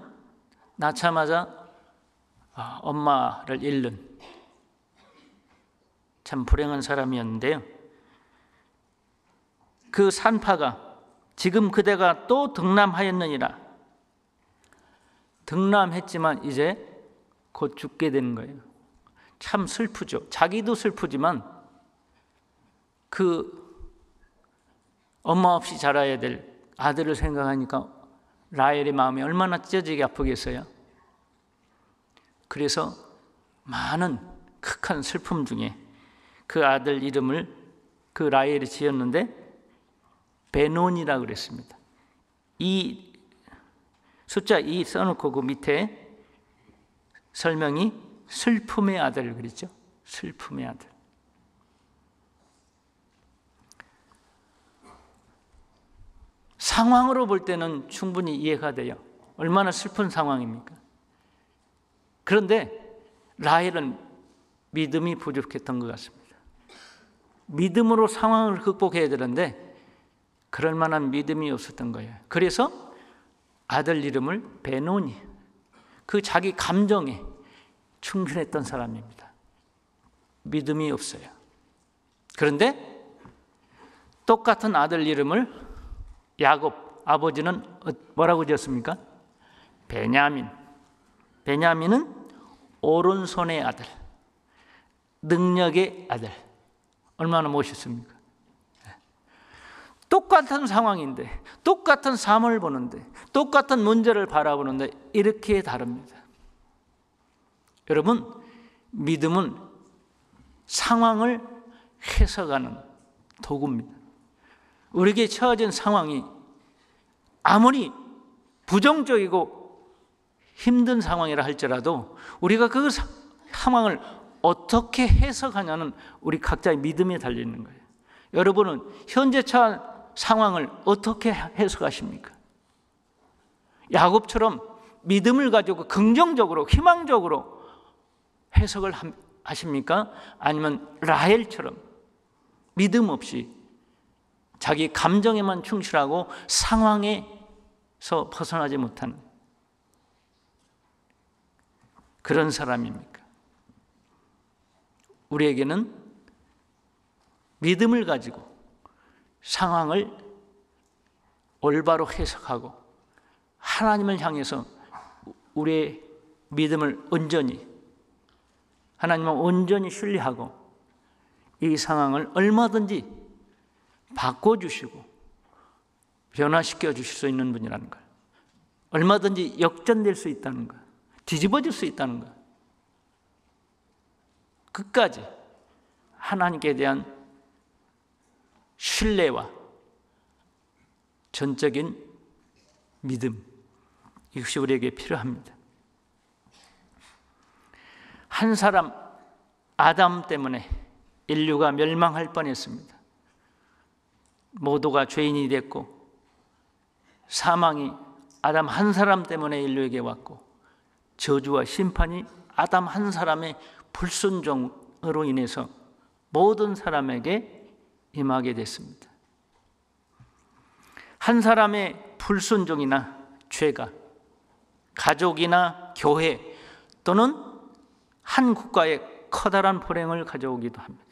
낳자마자 엄마를 잃는 참 불행한 사람이었는데요. 그 산파가 지금 그대가 또 등남하였느니라. 등남했지만 이제 곧 죽게 되는 거예요. 참 슬프죠. 자기도 슬프지만 그 엄마 없이 자라야 될 아들을 생각하니까 라헬의 마음이 얼마나 찢어지게 아프겠어요. 그래서 많은 극한 슬픔 중에 그 아들 이름을 그 라헬이 지었는데 베논이라고 그랬습니다. 이 숫자 2 써놓고 그 밑에 설명이 슬픔의 아들 그랬죠. 슬픔의 아들. 상황으로 볼 때는 충분히 이해가 돼요. 얼마나 슬픈 상황입니까? 그런데 라헬은 믿음이 부족했던 것 같습니다. 믿음으로 상황을 극복해야 되는데 그럴 만한 믿음이 없었던 거예요. 그래서 아들 이름을 베논이, 그 자기 감정에 충실했던 사람입니다. 믿음이 없어요. 그런데 똑같은 아들 이름을 야곱, 아버지는 뭐라고 지었습니까? 베냐민. 베냐민은 오른손의 아들, 능력의 아들. 얼마나 멋있습니까? 똑같은 상황인데, 똑같은 삶을 보는데, 똑같은 문제를 바라보는데 이렇게 다릅니다. 여러분, 믿음은 상황을 해석하는 도구입니다. 우리에게 처해진 상황이 아무리 부정적이고 힘든 상황이라 할지라도 우리가 그 상황을 어떻게 해석하냐는 우리 각자의 믿음에 달려있는 거예요. 여러분은 현재 처한 상황을 어떻게 해석하십니까? 야곱처럼 믿음을 가지고 긍정적으로 희망적으로 해석을 하십니까? 아니면 라헬처럼 믿음 없이 자기 감정에만 충실하고 상황에서 벗어나지 못하는 그런 사람입니까? 우리에게는 믿음을 가지고 상황을 올바로 해석하고 하나님을 향해서 우리의 믿음을 온전히, 하나님을 온전히 신뢰하고 이 상황을 얼마든지 바꿔주시고 변화시켜 주실 수 있는 분이라는 거예요. 얼마든지 역전될 수 있다는 거예요. 뒤집어질 수 있다는 거예요. 끝까지 하나님께 대한 신뢰와 전적인 믿음, 이것이 우리에게 필요합니다. 한 사람 아담 때문에 인류가 멸망할 뻔했습니다. 모두가 죄인이 됐고 사망이 아담 한 사람 때문에 인류에게 왔고 저주와 심판이 아담 한 사람의 불순종으로 인해서 모든 사람에게 임하게 됐습니다. 한 사람의 불순종이나 죄가 가족이나 교회 또는 한 국가에 커다란 불행을 가져오기도 합니다.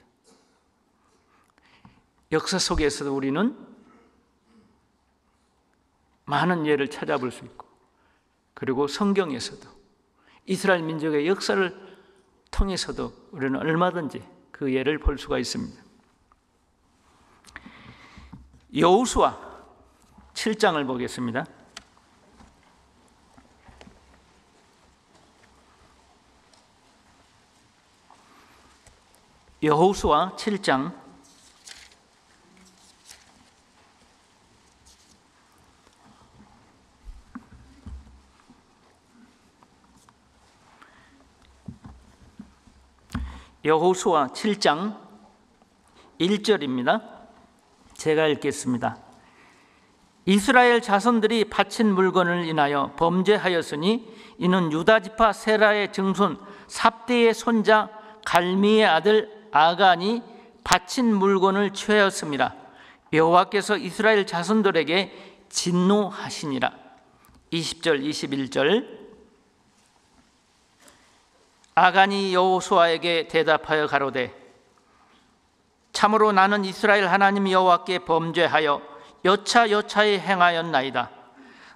역사 속에서도 우리는 많은 예를 찾아볼 수 있고, 그리고 성경에서도 이스라엘 민족의 역사를 통해서도 우리는 얼마든지 그 예를 볼 수가 있습니다. 여호수아 7장을 보겠습니다. 여호수아 7장 여호수아 7장 1절입니다. 제가 읽겠습니다. 이스라엘 자손들이 바친 물건을 인하여 범죄하였으니 이는 유다지파 세라의 증손 삽대의 손자 갈미의 아들 아간이 바친 물건을 취하였습니다. 여호와께서 이스라엘 자손들에게 진노하시니라. 20절 21절 아간이 여호수아에게 대답하여 가로되 참으로 나는 이스라엘 하나님 여호와께 범죄하여 여차여차히 행하였나이다.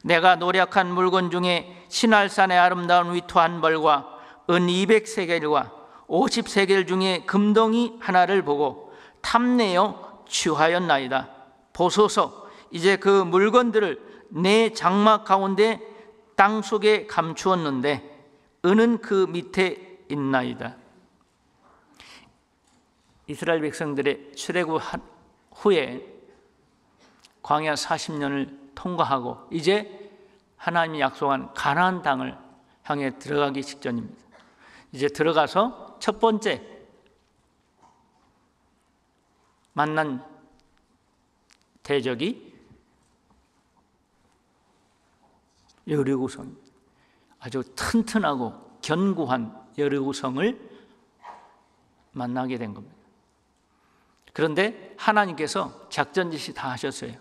내가 노력한 물건 중에 시날산의 아름다운 위토 한 벌과 은 200세겔과 50세겔 중에 금덩이 하나를 보고 탐내어 취하였나이다. 보소서, 이제 그 물건들을 내 장막 가운데 땅속에 감추었는데 은은 그 밑에 있나이다. 이스라엘 백성들의 출애굽 후에 광야 40년을 통과하고 이제 하나님이 약속한 가나안 땅을 향해 들어가기 직전입니다. 이제 들어가서 첫 번째 만난 대적이 여리고성입니다. 아주 튼튼하고 견고한 여리고성을 만나게 된 겁니다. 그런데 하나님께서 작전 지시 다 하셨어요.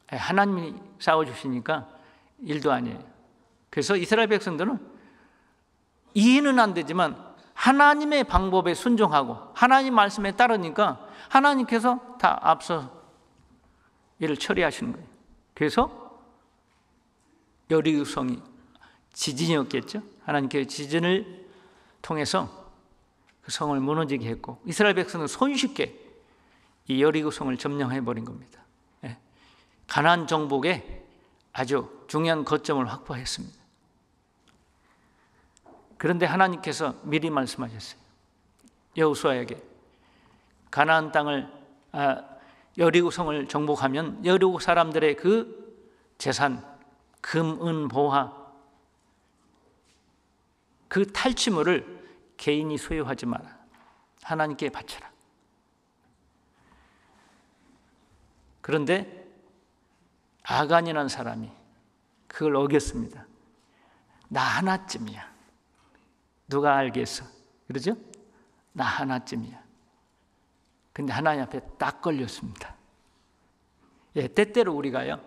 하나님이 싸워주시니까 일도 아니에요. 그래서 이스라엘 백성들은 이해는 안 되지만 하나님의 방법에 순종하고 하나님 말씀에 따르니까 하나님께서 다 앞서 일을 처리하시는 거예요. 그래서 여리고성이 지진이었겠죠. 하나님께서 지진을 통해서 그 성을 무너지게 했고 이스라엘 백성은 손쉽게 이 여리고성을 점령해버린 겁니다. 가나안 정복에 아주 중요한 거점을 확보했습니다. 그런데 하나님께서 미리 말씀하셨어요. 여호수아에게 가나안 땅을 여리고성을 정복하면 여리고 사람들의 그 재산 금, 은, 보화 그 탈취물을 개인이 소유하지 마라. 하나님께 바쳐라. 그런데 아간이라는 사람이 그걸 어겼습니다. 나 하나쯤이야. 누가 알겠어? 그러죠? 나 하나쯤이야. 근데 하나님 앞에 딱 걸렸습니다. 때때로 우리가요,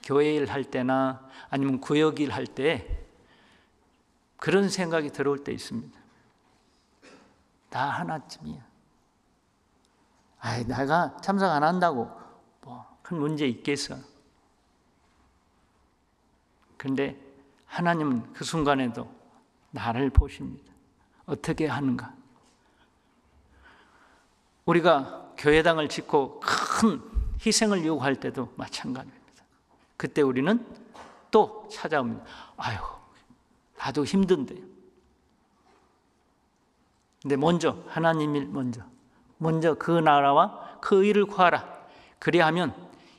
교회 일 할 때나 아니면 구역 일 할 때 그런 생각이 들어올 때 있습니다. 나 하나쯤이야. 내가 참석 안 한다고 큰 문제 있겠어. 그런데 하나님은 그 순간에도 나를 보십니다. 어떻게 하는가? 우리가 교회당을 짓고 큰 희생을 요구할 때도 마찬가지입니다. 그때 우리는 또 찾아옵니다. 아유, 나도 힘든데. 근데 먼저 하나님 일 먼저 그 나라와 그 일을 구하라. 그리하면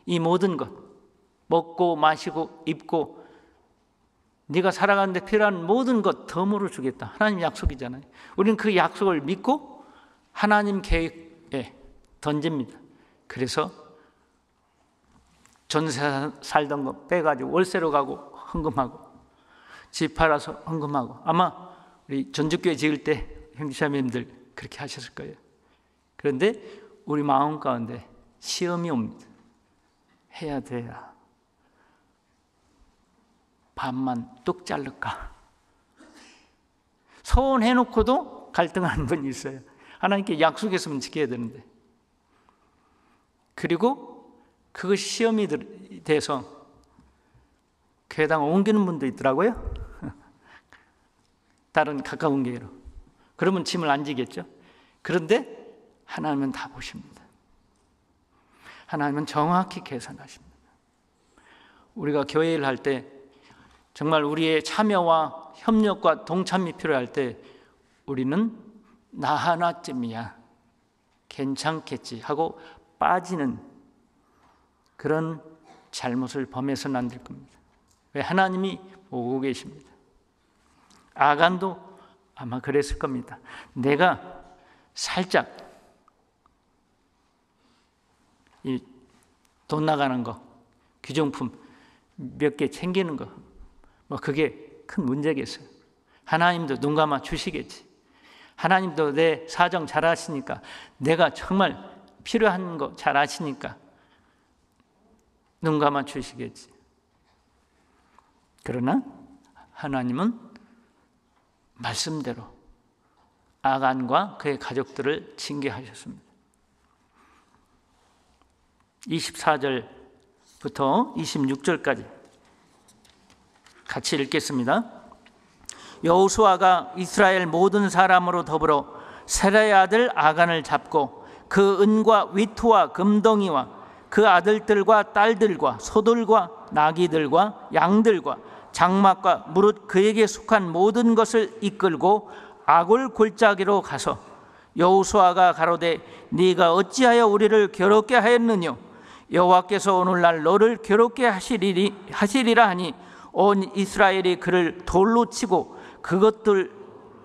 이 모든 것 먹고 마시고 입고 네가 살아가는데 필요한 모든 것 덤으로 주겠다. 하나님 약속이잖아요. 우리는 그 약속을 믿고 하나님 계획에 던집니다. 그래서 전세 살던 거 빼가지고 월세로 가고 헌금하고 집 팔아서 헌금하고 아마 우리 전주교회 지을 때 형제자매님들 그렇게 하셨을 거예요. 그런데 우리 마음 가운데 시험이 옵니다. 해야 돼야 반만 뚝 자를까? 소원해놓고도 갈등하는 분이 있어요. 하나님께 약속했으면 지켜야 되는데. 그리고 그것이 시험이 돼서 교회당 옮기는 분도 있더라고요. 다른 가까운 교회로. 그러면 짐을 안 지겠죠. 그런데 하나님은 다 보십니다. 하나님은 정확히 계산하십니다. 우리가 교회 일 할 때 정말 우리의 참여와 협력과 동참이 필요할 때 우리는 나 하나쯤이야 괜찮겠지 하고 빠지는 그런 잘못을 범해서는 안 될 겁니다. 왜? 하나님이 보고 계십니다. 아간도 아마 그랬을 겁니다. 내가 살짝 이 돈 나가는 거, 귀중품 몇 개 챙기는 거, 뭐 그게 큰 문제겠어요. 하나님도 눈 감아 주시겠지. 하나님도 내 사정 잘 아시니까, 내가 정말 필요한 거 잘 아시니까 눈 감아 주시겠지. 그러나 하나님은 말씀대로 아간과 그의 가족들을 징계하셨습니다. 24절부터 26절까지 같이 읽겠습니다. 여호수아가 이스라엘 모든 사람으로 더불어 세라의 아들 아간을 잡고 그 은과 위투와 금덩이와 그 아들들과 딸들과 소들과 나귀들과 양들과 장막과 무릇 그에게 속한 모든 것을 이끌고 아골 골짜기로 가서 여호수아가 가로되 네가 어찌하여 우리를 괴롭게 하였느뇨? 여호와께서 오늘날 너를 괴롭게 하시리라 하니 온 이스라엘이 그를 돌로 치고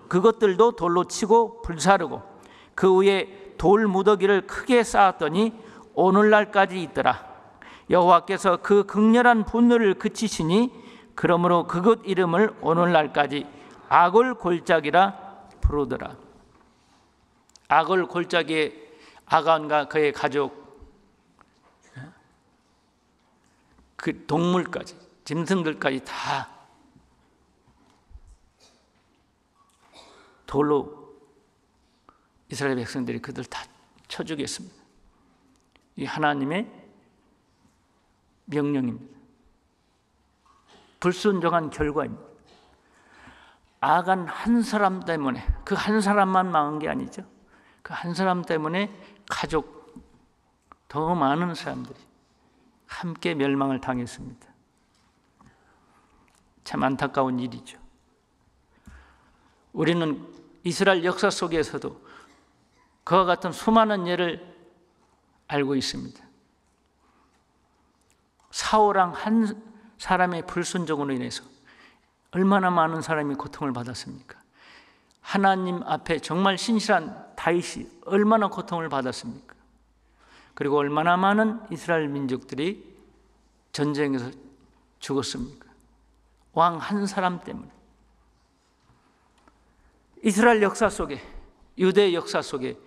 그것들도 돌로 치고 불사르고 그 위에 돌 무더기를 크게 쌓았더니 오늘날까지 있더라. 여호와께서 그 극렬한 분노를 그치시니 그러므로 그곳 이름을 오늘날까지 아골 골짜기라 부르더라. 아골 골짜기에 아간과 그의 가족, 그 동물까지, 짐승들까지 다 돌로 이스라엘 백성들이 그들 다 쳐 죽였습니다. 이 하나님의 명령입니다. 불순종한 결과입니다. 아간 한 사람 때문에, 그 한 사람만 망한 게 아니죠. 그 한 사람 때문에 가족, 더 많은 사람들이 함께 멸망을 당했습니다. 참 안타까운 일이죠. 우리는 이스라엘 역사 속에서도 그와 같은 수많은 예를 알고 있습니다. 사울왕 한 사람의 불순종으로 인해서 얼마나 많은 사람이 고통을 받았습니까? 하나님 앞에 정말 신실한 다윗이 얼마나 고통을 받았습니까? 그리고 얼마나 많은 이스라엘 민족들이 전쟁에서 죽었습니까? 왕 한 사람 때문에. 이스라엘 역사 속에, 유대 역사 속에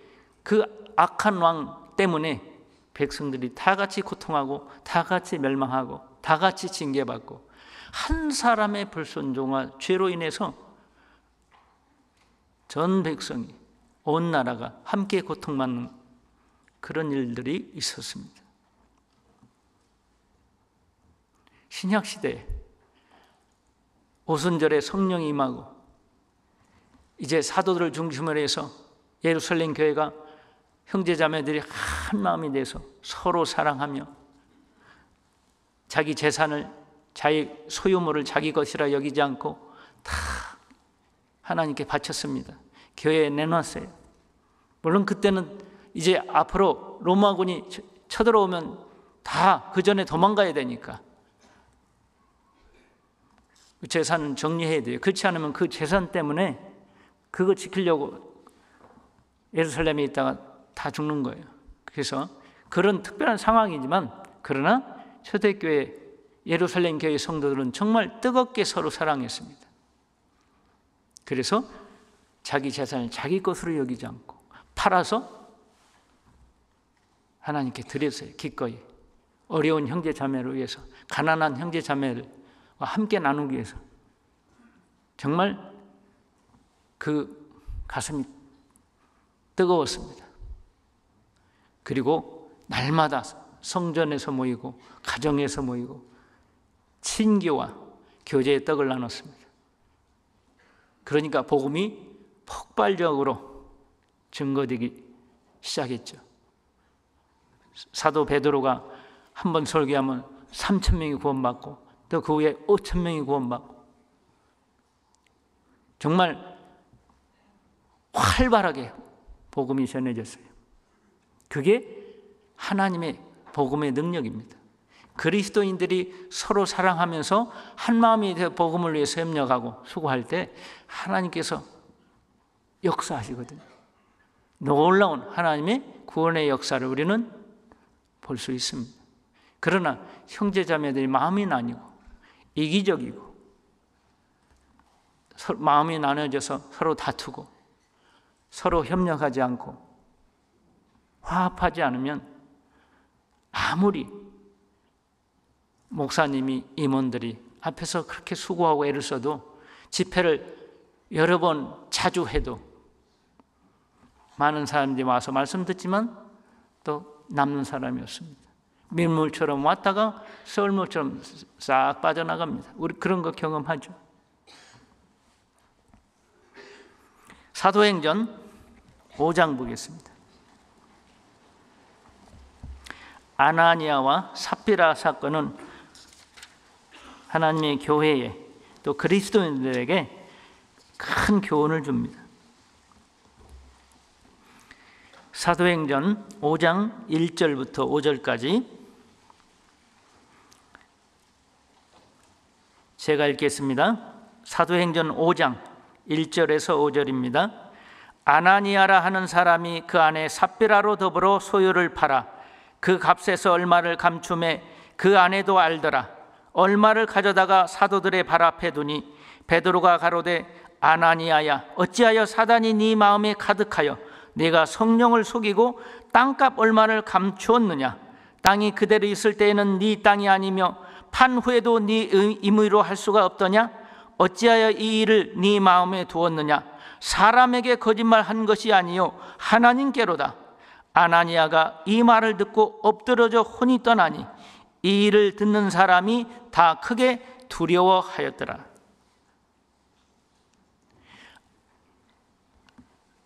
그 악한 왕 때문에 백성들이 다 같이 고통하고 다 같이 멸망하고 다 같이 징계받고 한 사람의 불순종과 죄로 인해서 전 백성이, 온 나라가 함께 고통받는 그런 일들이 있었습니다. 신약시대에 오순절에 성령이 임하고 이제 사도들을 중심으로 해서 예루살렘 교회가 형제자매들이 한 마음이 돼서 서로 사랑하며 자기 재산을, 자기 소유물을 자기 것이라 여기지 않고 다 하나님께 바쳤습니다. 교회에 내놨어요. 물론 그때는 이제 앞으로 로마군이 쳐들어오면 다 그 전에 도망가야 되니까 그 재산은 정리해야 돼요. 그렇지 않으면 그 재산 때문에 그거 지키려고 예루살렘에 있다가 다 죽는 거예요. 그래서 그런 특별한 상황이지만, 그러나 초대교회, 예루살렘 교회 성도들은 정말 뜨겁게 서로 사랑했습니다. 그래서 자기 재산을 자기 것으로 여기지 않고 팔아서 하나님께 드렸어요. 기꺼이 어려운 형제 자매를 위해서, 가난한 형제 자매를 함께 나누기 위해서. 정말 그 가슴이 뜨거웠습니다. 그리고 날마다 성전에서 모이고 가정에서 모이고 친교와 교제의 떡을 나눴습니다. 그러니까 복음이 폭발적으로 증거되기 시작했죠. 사도 베드로가 한 번 설교하면 3,000명이 구원받고 또 그 후에 5,000명이 구원받고, 정말 활발하게 복음이 전해졌어요. 그게 하나님의 복음의 능력입니다. 그리스도인들이 서로 사랑하면서 한 마음이 되어 복음을 위해서 협력하고 수고할 때 하나님께서 역사하시거든요. 놀라운 하나님의 구원의 역사를 우리는 볼 수 있습니다. 그러나 형제자매들이 마음이 나뉘고 이기적이고 마음이 나눠져서 서로 다투고 서로 협력하지 않고 화합하지 않으면 아무리 목사님이 임원들이 앞에서 그렇게 수고하고 애를 써도 집회를 여러 번 자주 해도 많은 사람들이 와서 말씀 듣지만 또 남는 사람이 없습니다. 민물처럼 왔다가 썰물처럼 싹 빠져나갑니다. 우리 그런 거 경험하죠. 사도행전 5장 보겠습니다. 아나니아와 삽비라 사건은 하나님의 교회에 또 그리스도인들에게 큰 교훈을 줍니다. 사도행전 5장 1절부터 5절까지 제가 읽겠습니다. 사도행전 5장 1절에서 5절입니다. 아나니아라 하는 사람이 그 안에 삽비라로 더불어 소유를 팔아 그 값에서 얼마를 감춤해 그 아내도 알더라. 얼마를 가져다가 사도들의 발 앞에 두니 베드로가 가로되 아나니아야 어찌하여 사단이 네 마음에 가득하여 네가 성령을 속이고 땅값 얼마를 감추었느냐. 땅이 그대로 있을 때에는 네 땅이 아니며 판 후에도 네 임의로 할 수가 없더냐. 어찌하여 이 일을 네 마음에 두었느냐. 사람에게 거짓말한 것이 아니요 하나님께로다. 아나니아가 이 말을 듣고 엎드러져 혼이 떠나니 이 일을 듣는 사람이 다 크게 두려워하였더라.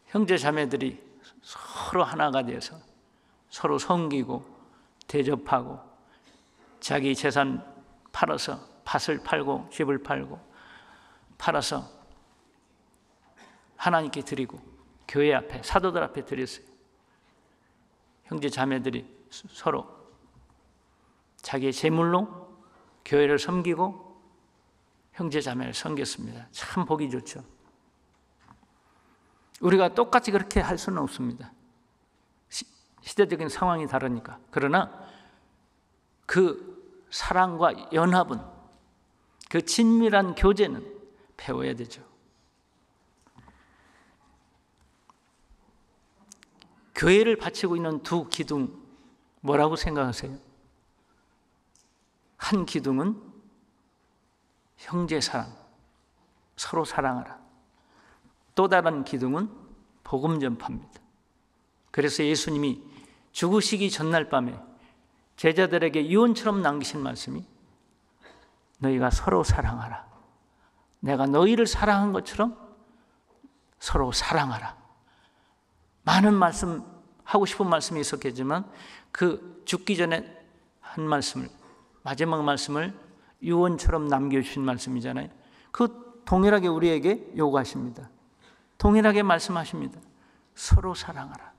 형제 자매들이 서로 하나가 되어서 서로 섬기고 대접하고 자기 재산 팔아서 밭을 팔고 집을 팔고 팔아서 하나님께 드리고 교회 앞에 사도들 앞에 드렸어요. 형제 자매들이 서로 자기의 재물로 교회를 섬기고 형제 자매를 섬겼습니다. 참 보기 좋죠. 우리가 똑같이 그렇게 할 수는 없습니다. 시대적인 상황이 다르니까. 그러나 그 사랑과 연합은, 그 친밀한 교제는 배워야 되죠. 교회를 바치고 있는 두 기둥 뭐라고 생각하세요? 한 기둥은 형제 사랑, 서로 사랑하라. 또 다른 기둥은 복음 전파입니다. 그래서 예수님이 죽으시기 전날 밤에 제자들에게 유언처럼 남기신 말씀이 너희가 서로 사랑하라. 내가 너희를 사랑한 것처럼 서로 사랑하라. 많은 말씀, 하고 싶은 말씀이 있었겠지만 그 죽기 전에 한 말씀을, 마지막 말씀을 유언처럼 남겨주신 말씀이잖아요. 그 동일하게 우리에게 요구하십니다. 동일하게 말씀하십니다. 서로 사랑하라.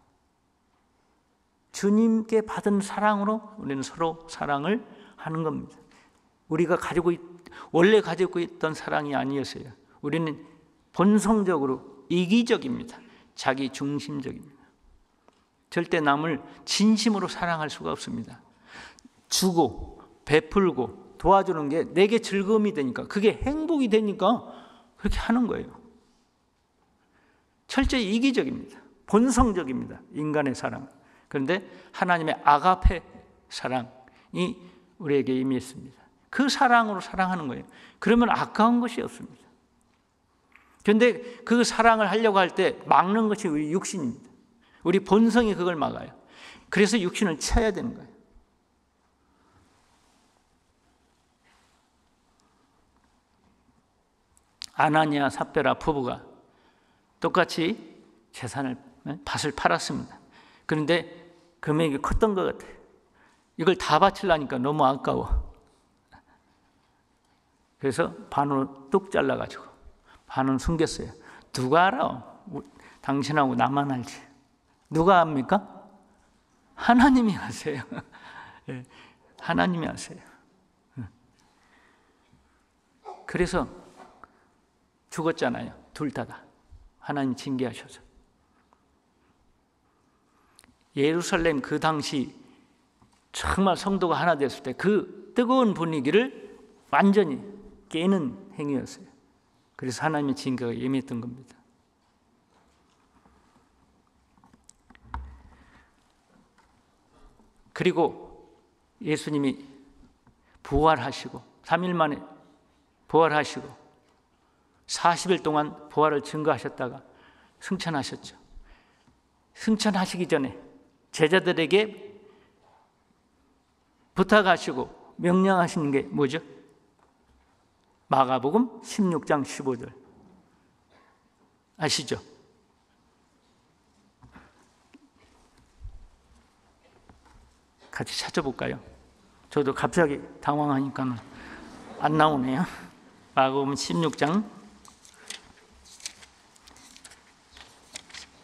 주님께 받은 사랑으로 우리는 서로 사랑을 하는 겁니다. 우리가 원래 가지고 있던 사랑이 아니었어요. 우리는 본성적으로 이기적입니다. 자기 중심적입니다. 절대 남을 진심으로 사랑할 수가 없습니다. 주고 베풀고 도와주는 게 내게 즐거움이 되니까, 그게 행복이 되니까 그렇게 하는 거예요. 철저히 이기적입니다. 본성적입니다. 인간의 사랑. 그런데 하나님의 아가페 사랑이 우리에게 이미 있습니다. 그 사랑으로 사랑하는 거예요. 그러면 아까운 것이 없습니다. 그런데 그 사랑을 하려고 할 때 막는 것이 우리 육신입니다. 우리 본성이 그걸 막아요. 그래서 육신을 쳐야 되는 거예요. 아나니아 삽비라 부부가 똑같이 밭을 팔았습니다. 그런데 금액이 컸던 것 같아요. 이걸 다 바치려니까 너무 아까워. 그래서 반으로 뚝 잘라가지고 반은 숨겼어요. 누가 알아? 당신하고 나만 알지. 누가 압니까? 하나님이 아세요. 네, 하나님이 아세요. 그래서 죽었잖아요. 둘 다. 하나님 징계하셔서. 예루살렘 그 당시 정말 성도가 하나 됐을 때 그 뜨거운 분위기를 완전히 깨는 행위였어요. 그래서 하나님의 징계가 예민했던 겁니다. 그리고 예수님이 부활하시고 3일 만에 부활하시고 40일 동안 부활을 증거하셨다가 승천하셨죠. 승천하시기 전에 제자들에게 부탁하시고 명령하시는 게 뭐죠? 마가복음 16장 15절 아시죠? 같이 찾아볼까요? 저도 갑자기 당황하니까 안 나오네요. 마가복음 16장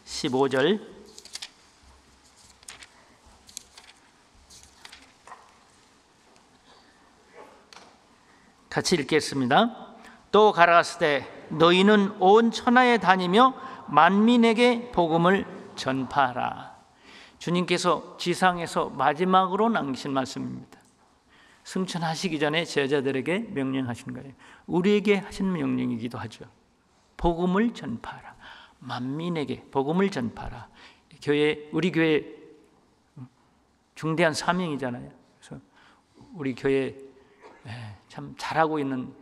15절 같이 읽겠습니다. 또 가라사대 너희는 온 천하에 다니며 만민에게 복음을 전파하라. 주님께서 지상에서 마지막으로 남기신 말씀입니다. 승천하시기 전에 제자들에게 명령하신 거예요. 우리에게 하신 명령이기도 하죠. 복음을 전파하라. 만민에게 복음을 전파하라. 우리 교회 중대한 사명이잖아요. 그래서 우리 교회 참 잘하고 있는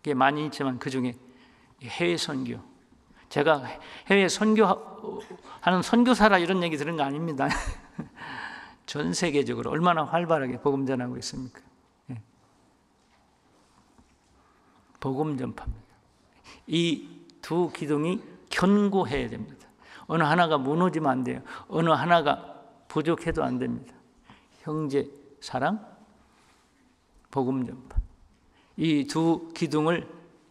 게 많이 있지만 그 중에 해외 선교. 제가 해외 선교하는 선교사라 이런 얘기 들은 거 아닙니다. 전 세계적으로 얼마나 활발하게 복음 전하고 있습니까? 복음 전파입니다. 이 두 기둥이 견고해야 됩니다. 어느 하나가 무너지면 안 돼요. 어느 하나가 부족해도 안 됩니다. 형제 사랑, 복음 전파. 이 두 기둥을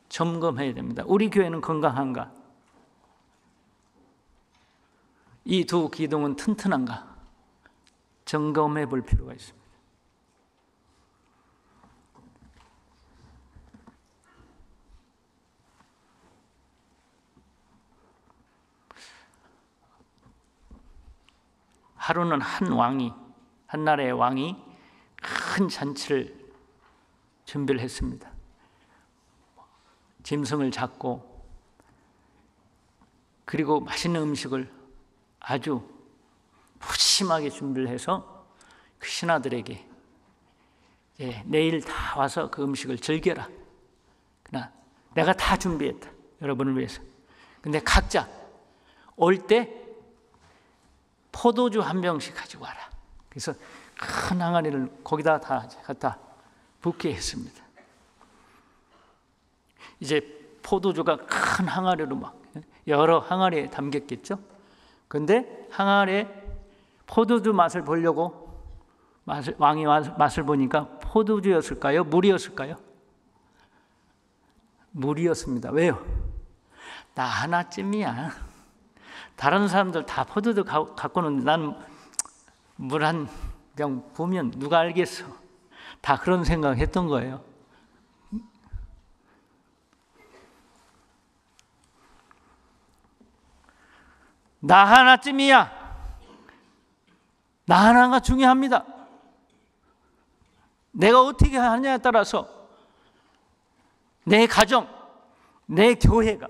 점검해야 됩니다. 우리 교회는 건강한가? 이 두 기둥은 튼튼한가? 점검해 볼 필요가 있습니다. 하루는 한 나라의 왕이 큰 잔치를 준비를 했습니다. 짐승을 잡고 그리고 맛있는 음식을 아주 푸짐하게 준비를 해서 그 신하들에게 내일 다 와서 그 음식을 즐겨라. 그러나 내가 다 준비했다. 여러분을 위해서. 근데 각자 올 때 포도주 한 병씩 가지고 와라. 그래서 큰 항아리를 거기다 다 갖다 붓게 했습니다. 이제 포도주가 큰 항아리로 막 여러 항아리에 담겼겠죠. 근데 항아리에 포도주 맛을 보려고 왕이 맛을 보니까 포도주였을까요? 물이었을까요? 물이었습니다. 왜요? 나 하나쯤이야. 다른 사람들 다 포도주 갖고 오는데 나는 물 한 병 부으면 누가 알겠어. 다 그런 생각했던 거예요. 나 하나쯤이야. 나 하나가 중요합니다. 내가 어떻게 하냐에 따라서 내 가정, 내 교회가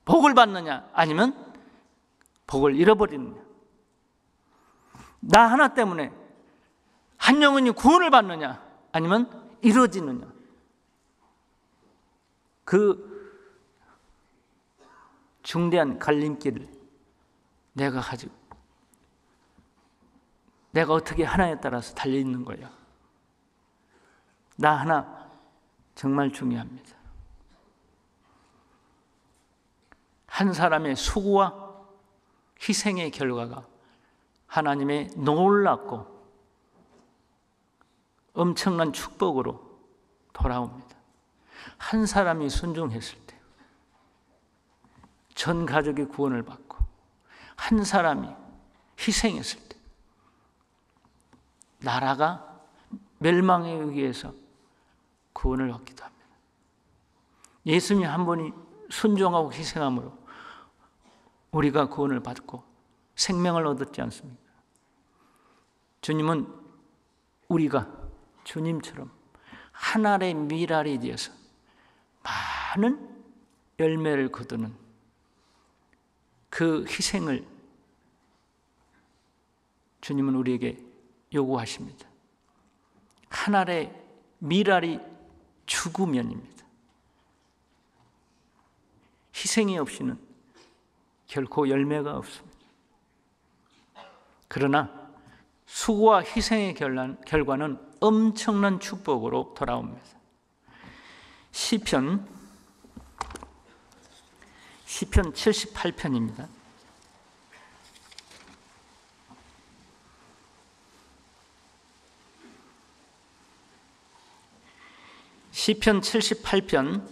복을 받느냐 아니면 복을 잃어버리느냐. 나 하나 때문에 한 영혼이 구원을 받느냐 아니면 이루어지느냐. 그 중대한 갈림길을 내가 가지고 내가 어떻게 하나에 따라서 달려있는 거예요. 나 하나 정말 중요합니다. 한 사람의 수고와 희생의 결과가 하나님의 놀랍고 엄청난 축복으로 돌아옵니다. 한 사람이 순종했을 때 전 가족이 구원을 받고 한 사람이 희생했을 때 나라가 멸망에 의해서 구원을 얻기도 합니다. 예수님 한 분이 순종하고 희생함으로 우리가 구원을 받고 생명을 얻었지 않습니까? 주님은 우리가 주님처럼 한 알의 밀알이 되어서 많은 열매를 거두는 그 희생을 주님은 우리에게 요구하십니다. 한 알의 밀알이 죽으면입니다. 희생이 없이는 결코 열매가 없습니다. 그러나 수고와 희생의 결과는 엄청난 축복으로 돌아옵니다. 시편 78편입니다. 시편 78편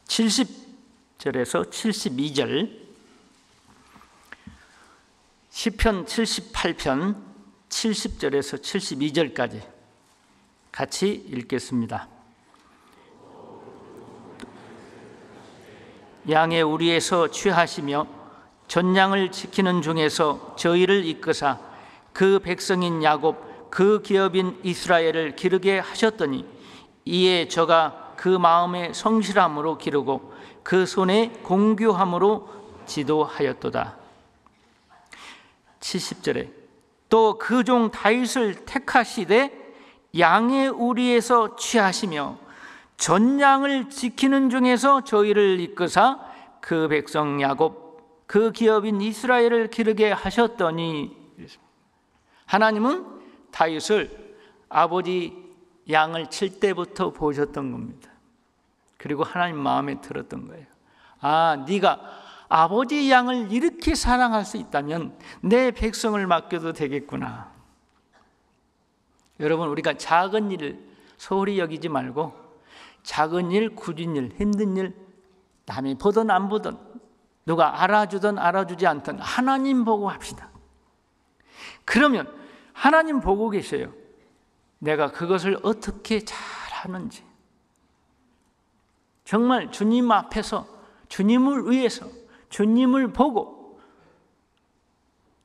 70절에서 72절, 시편 78편 70절에서 72절까지 같이 읽겠습니다. 양의 우리에서 취하시며 전양을 지키는 중에서 저희를 이끄사 그 백성인 야곱 그 기업인 이스라엘을 기르게 하셨더니 이에 저가 그 마음의 성실함으로 기르고 그 손의 공교함으로 지도하였도다. 70절에 또 그 종 다윗을 택하시되 양의 우리에서 취하시며 전양을 지키는 중에서 저희를 이끄사 그 백성 야곱 그 기업인 이스라엘을 기르게 하셨더니, 하나님은 다윗을 아버지 양을 칠 때부터 보셨던 겁니다. 그리고 하나님 마음에 들었던 거예요. 아, 네가 아버지 양을 이렇게 사랑할 수 있다면 내 백성을 맡겨도 되겠구나. 여러분, 우리가 작은 일을 소홀히 여기지 말고 작은 일, 굳은 일, 힘든 일, 남이 보든 안 보든 누가 알아주든 알아주지 않든 하나님 보고 합시다. 그러면 하나님 보고 계셔요. 내가 그것을 어떻게 잘하는지. 정말 주님 앞에서 주님을 위해서 주님을 보고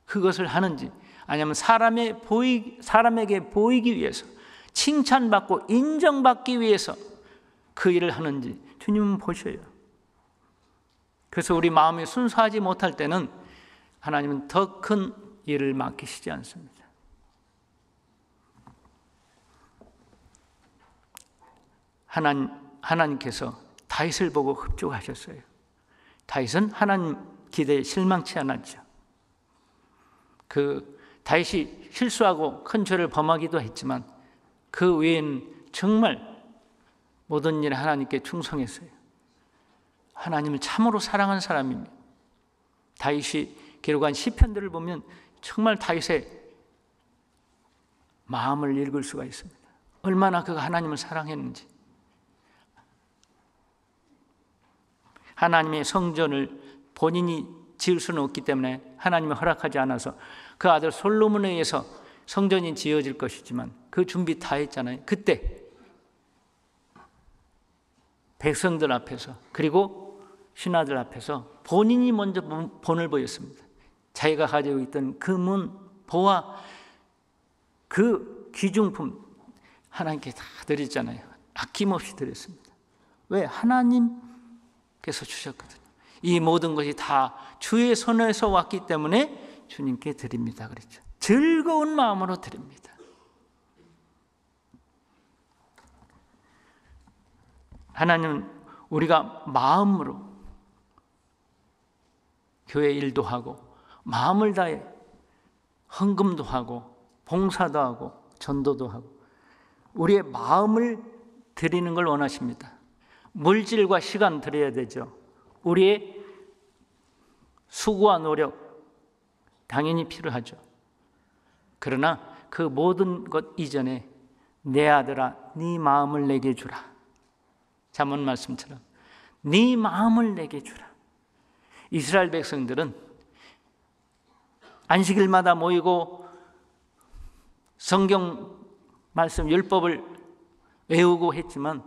그것을 하는지, 아니면 사람에게 보이기 위해서 칭찬받고 인정받기 위해서 그 일을 하는지 주님은 보셔요. 그래서 우리 마음이 순수하지 못할 때는 하나님은 더 큰 일을 맡기시지 않습니다. 하나님께서 다윗을 보고 흡족하셨어요. 다윗은 하나님 기대에 실망치 않았죠. 그 다윗이 실수하고 큰 죄를 범하기도 했지만 그 외에는 정말 모든 일에 하나님께 충성했어요. 하나님을 참으로 사랑한 사람입니다. 다윗이 기록한 시편들을 보면 정말 다윗의 마음을 읽을 수가 있습니다. 얼마나 그가 하나님을 사랑했는지. 하나님의 성전을 본인이 지을 수는 없기 때문에 하나님이 허락하지 않아서 그 아들 솔로몬에 의해서 성전이 지어질 것이지만 그 준비 다 했잖아요. 그때 백성들 앞에서 그리고 신하들 앞에서 본인이 먼저 본을 보였습니다. 자기가 가지고 있던 금은, 보화, 그 귀중품 하나님께 다 드렸잖아요. 아낌없이 드렸습니다. 왜? 하나님께서 주셨거든요. 이 모든 것이 다 주의 손에서 왔기 때문에 주님께 드립니다 그랬죠. 즐거운 마음으로 드립니다. 하나님은 우리가 마음으로 교회 일도 하고 마음을 다해 헌금도 하고 봉사도 하고 전도도 하고 우리의 마음을 드리는 걸 원하십니다. 물질과 시간 드려야 되죠. 우리의 수고와 노력 당연히 필요하죠. 그러나 그 모든 것 이전에 내 아들아 네 마음을 내게 주라. 잠언 말씀처럼 네 마음을 내게 주라. 이스라엘 백성들은 안식일마다 모이고 성경 말씀 율법을 외우고 했지만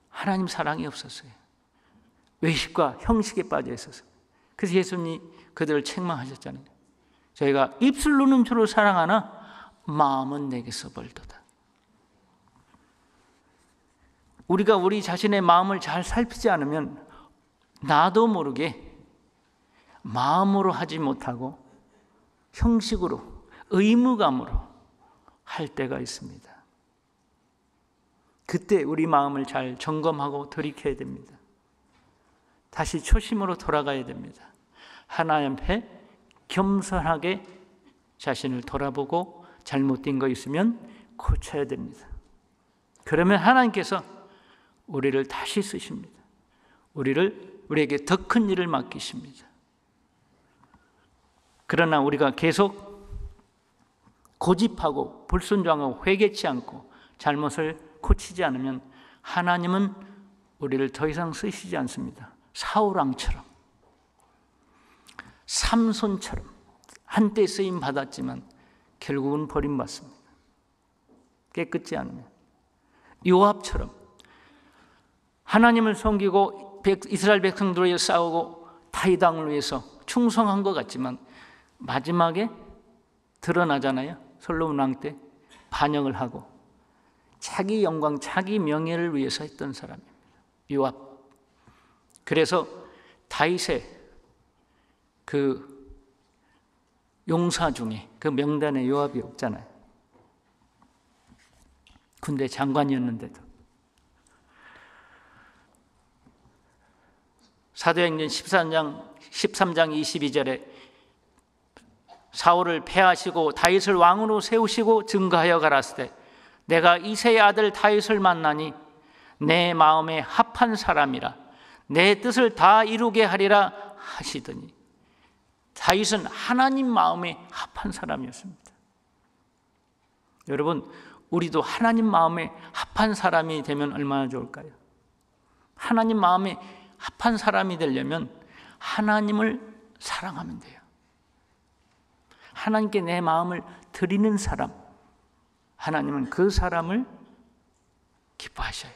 하나님 사랑이 없었어요. 외식과 형식에 빠져 있었어요. 그래서 예수님이 그들을 책망하셨잖아요. 저희가 입술로는 주로 사랑하나 마음은 내게서 멀도다. 우리가 우리 자신의 마음을 잘 살피지 않으면 나도 모르게 마음으로 하지 못하고 형식으로, 의무감으로 할 때가 있습니다. 그때 우리 마음을 잘 점검하고 돌이켜야 됩니다. 다시 초심으로 돌아가야 됩니다. 하나님 앞에 겸손하게 자신을 돌아보고 잘못된 거 있으면 고쳐야 됩니다. 그러면 하나님께서 우리를 다시 쓰십니다. 우리에게 더 큰 일을 맡기십니다. 그러나 우리가 계속 고집하고 불순종하고 회개치 않고 잘못을 고치지 않으면 하나님은 우리를 더 이상 쓰시지 않습니다. 사울왕처럼, 삼손처럼 한때 쓰임 받았지만 결국은 버림받습니다. 깨끗지 않으면. 요압처럼 하나님을 섬기고 이스라엘 백성들을 위해 싸우고 다윗왕을 위해서 충성한 것 같지만 마지막에 드러나잖아요. 솔로몬 왕 때 반역을 하고 자기 영광, 자기 명예를 위해서 했던 사람입니다. 요압. 그래서 다윗의 그 용사 중에 그 명단에 요압이 없잖아요. 군대 장관이었는데도. 사도행전 13장 22절에 사울을 패하시고 다윗을 왕으로 세우시고 증거하여 가라사대 내가 이새의 아들 다윗을 만나니 내 마음에 합한 사람이라 내 뜻을 다 이루게 하리라 하시더니 다윗은 하나님 마음에 합한 사람이었습니다. 여러분, 우리도 하나님 마음에 합한 사람이 되면 얼마나 좋을까요? 하나님 마음에 합한 사람이 되려면 하나님을 사랑하면 돼요. 하나님께 내 마음을 드리는 사람, 하나님은 그 사람을 기뻐하셔요.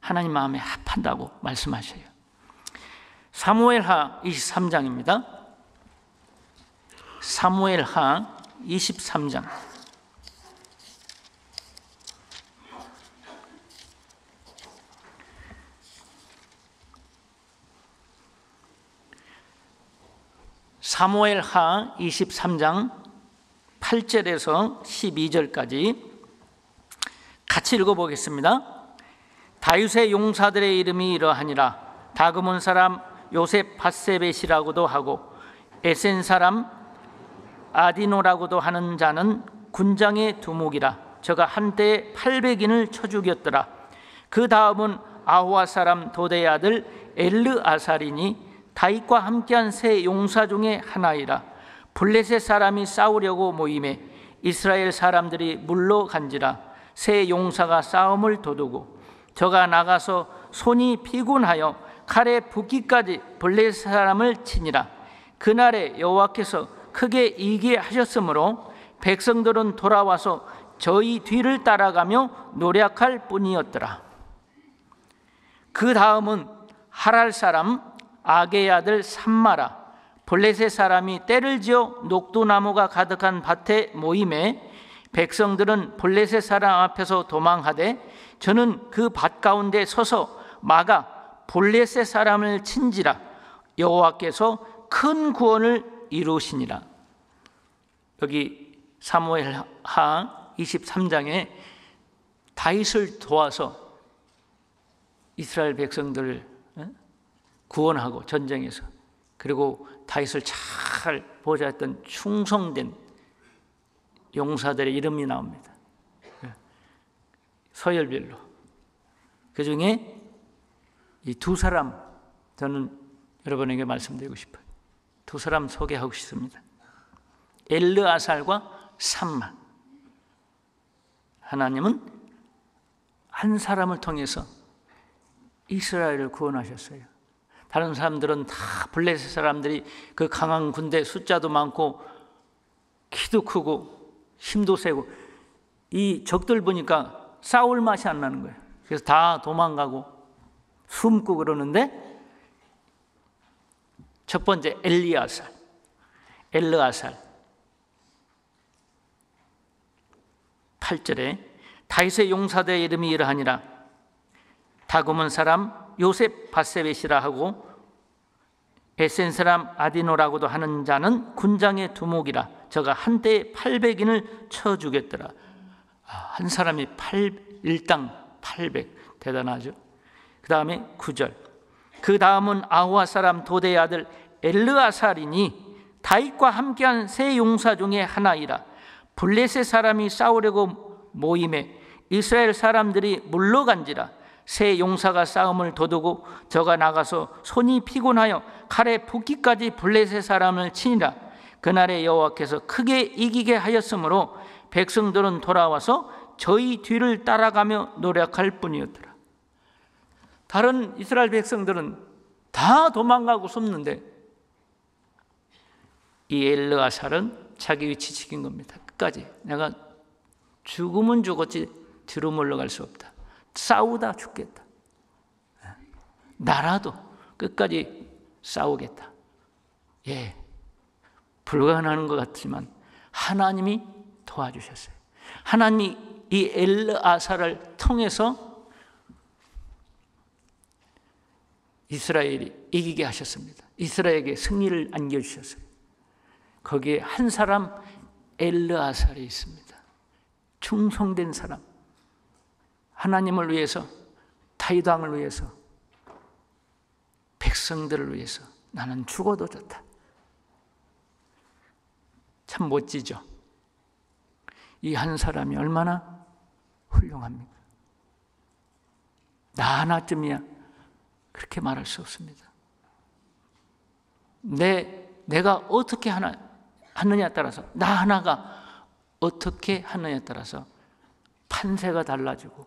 하나님 마음에 합한다고 말씀하셔요. 사무엘하 23장입니다. 사무엘하 23장. 사무엘하 23장 8절에서 12절까지 같이 읽어보겠습니다. 다윗의 용사들의 이름이 이러하니라. 다그몬 사람 요셉 바세벳이라고도 하고 에센 사람 아디노라고도 하는 자는 군장의 두목이라. 저가 한때에 800인을 쳐 죽였더라. 그 다음은 아호와 사람 도대의 아들 엘르아살이니 다윗과 함께한 세 용사 중에 하나이라. 블레셋 사람이 싸우려고 모임에 이스라엘 사람들이 물러간지라. 세 용사가 싸움을 도두고 저가 나가서 손이 피곤하여 칼에 붓기까지 블레셋 사람을 치니라. 그날에 여호와께서 크게 이기게 하셨으므로 백성들은 돌아와서 저희 뒤를 따라가며 노력할 뿐이었더라. 그 다음은 하랄 사람 아게의 아들 삼마라. 블레셋 사람이 때를 지어 녹두나무가 가득한 밭에 모임에 백성들은 블레셋 사람 앞에서 도망하되 저는 그 밭 가운데 서서 막아 블레셋 사람을 친지라. 여호와께서 큰 구원을 이루시니라. 여기 사무엘하 23장에 다윗을 도와서 이스라엘 백성들을 구원하고 전쟁에서, 그리고 다윗을 잘 보좌했던 충성된 용사들의 이름이 나옵니다. 서열별로. 그 중에 이 두 사람 저는 여러분에게 말씀드리고 싶어요. 두 사람 소개하고 싶습니다. 엘르아살과 삼마. 하나님은 한 사람을 통해서 이스라엘을 구원하셨어요. 다른 사람들은 다 블레셋 사람들이 그 강한 군대 숫자도 많고 키도 크고 힘도 세고 이 적들 보니까 싸울 맛이 안 나는 거예요. 그래서 다 도망가고 숨고 그러는데 첫 번째 엘르아살 8절에 다윗의 용사들의 이름이 이러하니라. 다굼은 사람 요셉 바세벳이라 하고 에센 사람 아디노라고도 하는 자는 군장의 두목이라. 저가 한때에 800인을 쳐 죽였더라. 한 사람이 일당 800, 대단하죠. 그 다음에 9절, 그 다음은 아후아 사람 도대의 아들 엘르아살이니 다윗과 함께한 세 용사 중에 하나이라. 블레셋 사람이 싸우려고 모임에 이스라엘 사람들이 물러간지라. 세 용사가 싸움을 도두고 저가 나가서 손이 피곤하여 칼에 붓기까지 블레셋 사람을 치니라. 그날에 여호와께서 크게 이기게 하였으므로 백성들은 돌아와서 저희 뒤를 따라가며 노력할 뿐이었더라. 다른 이스라엘 백성들은 다 도망가고 숨는데 이 엘르아살은 자기 위치 지킨 겁니다. 끝까지 내가 죽으면 죽었지 뒤로 물러갈 수 없다. 싸우다 죽겠다. 나라도 끝까지 싸우겠다. 예, 불가능한 것 같지만 하나님이 도와주셨어요. 하나님이 이 엘르아살을 통해서 이스라엘이 이기게 하셨습니다. 이스라엘에게 승리를 안겨주셨어요. 거기에 한 사람 엘르아살이 있습니다. 충성된 사람, 하나님을 위해서, 다윗 왕을 위해서, 백성들을 위해서 나는 죽어도 좋다. 참 멋지죠. 이 한 사람이 얼마나 훌륭합니까? 나 하나쯤이야 그렇게 말할 수 없습니다. 내가 어떻게 하느냐에 따라서, 나 하나가 어떻게 하느냐에 따라서 판세가 달라지고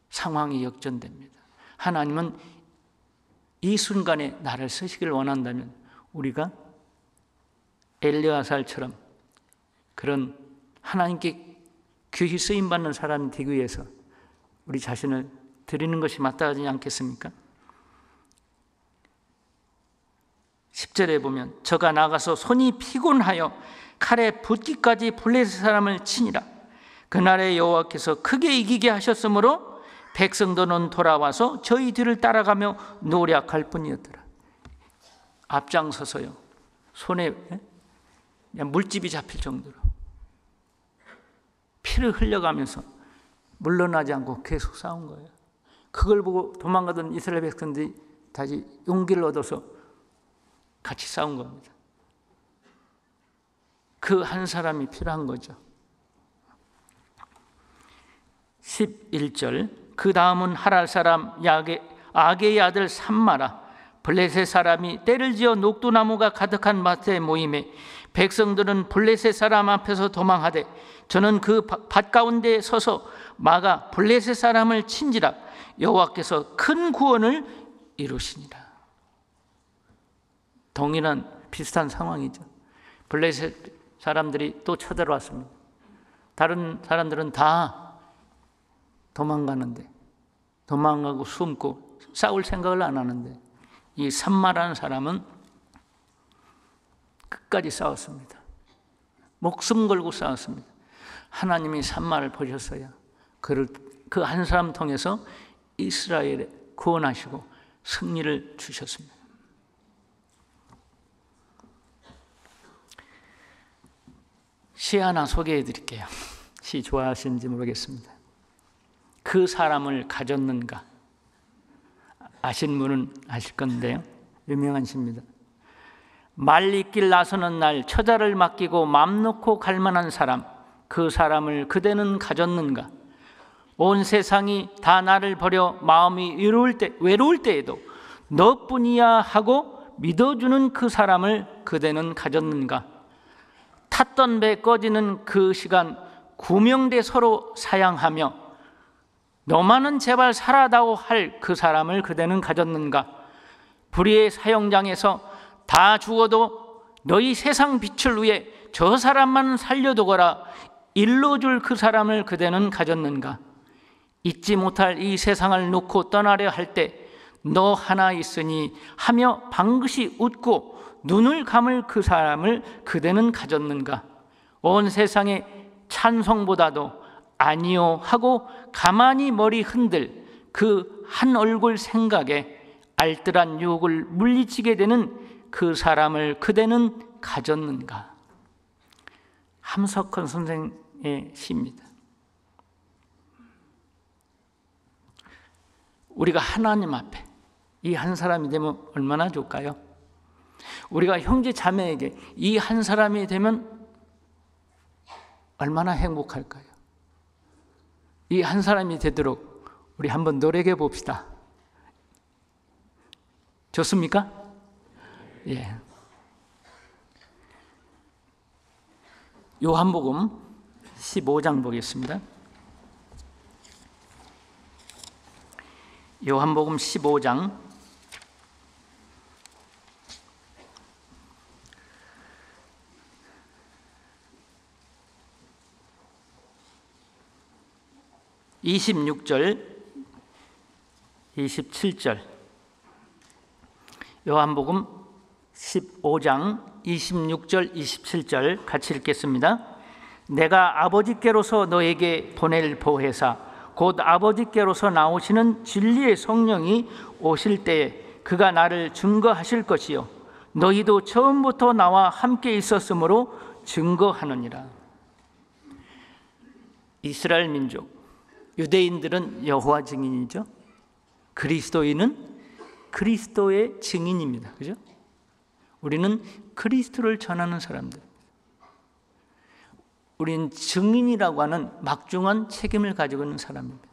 상황이 역전됩니다. 하나님은 이 순간에 나를 쓰시기를 원한다면 우리가 엘르아살처럼 그런 하나님께 귀히 쓰임받는 사람이 되기 위해서 우리 자신을 드리는 것이 마땅하지 않겠습니까? 10절에 보면 저가 나가서 손이 피곤하여 칼에 붓기까지 블레셋 사람을 치니라. 그날에 여호와께서 크게 이기게 하셨으므로 백성들은 돌아와서 저희 뒤를 따라가며 노력할 뿐이었더라. 앞장서서요, 손에 물집이 잡힐 정도로 피를 흘려가면서 물러나지 않고 계속 싸운 거예요. 그걸 보고 도망가던 이스라엘 백성들이 다시 용기를 얻어서 같이 싸운 겁니다. 그 한 사람이 필요한 거죠. 11절, 그 다음은 하랄 사람 아게의 아들 삼마라. 블레셋 사람이 때를 지어 녹두나무가 가득한 밭에 모임에 백성들은 블레셋 사람 앞에서 도망하되 저는 그 밭 가운데 서서 막아 블레셋 사람을 친지라. 여호와께서 큰 구원을 이루시니라. 동일한 비슷한 상황이죠. 블레셋 사람들이 또 쳐들어왔습니다. 다른 사람들은 다 도망가는데, 도망가고 숨고 싸울 생각을 안 하는데 이 삼마라는 사람은 끝까지 싸웠습니다. 목숨 걸고 싸웠습니다. 하나님이 삼마를 보셨어요. 그 한 사람 통해서 이스라엘에 구원하시고 승리를 주셨습니다. 시 하나 소개해 드릴게요. 시 좋아하시는지 모르겠습니다. 그 사람을 가졌는가? 아시는 분은 아실 건데요, 유명한 시입니다. 말리길 나서는 날 처자를 맡기고 맘 놓고 갈 만한 사람, 그 사람을 그대는 가졌는가? 온 세상이 다 나를 버려 마음이 외로울 때에도 너뿐이야 하고 믿어주는 그 사람을 그대는 가졌는가? 탔던 배 꺼지는 그 시간 구명대 서로 사양하며 너만은 제발 살아다오 할 그 사람을 그대는 가졌는가? 불의의 사형장에서 다 죽어도 너희 세상 빛을 위해 저 사람만 살려두거라 일러줄 그 사람을 그대는 가졌는가? 잊지 못할 이 세상을 놓고 떠나려 할 때 너 하나 있으니 하며 방긋이 웃고 눈을 감을 그 사람을 그대는 가졌는가? 온 세상의 찬송보다도 아니요 하고 가만히 머리 흔들 그 한 얼굴 생각에 알뜰한 유혹을 물리치게 되는 그 사람을 그대는 가졌는가? 함석헌 선생의 시입니다. 우리가 하나님 앞에 이 한 사람이 되면 얼마나 좋을까요? 우리가 형제 자매에게 이 한 사람이 되면 얼마나 행복할까요? 이 한 사람이 되도록 우리 한번 노력해 봅시다. 좋습니까? 예. 요한복음 15장 보겠습니다. 요한복음 15장 26절, 27절. 요한복음 15장 26절, 27절 같이 읽겠습니다. 내가 아버지께로서 너에게 보낼 보혜사 곧 아버지께로서 나오시는 진리의 성령이 오실 때에 그가 나를 증거하실 것이요 너희도 처음부터 나와 함께 있었으므로 증거하느니라. 이스라엘 민족, 유대인들은 여호와 증인이죠. 그리스도인은 그리스도의 증인입니다. 그죠? 우리는 그리스도를 전하는 사람들. 우리는 증인이라고 하는 막중한 책임을 가지고 있는 사람입니다.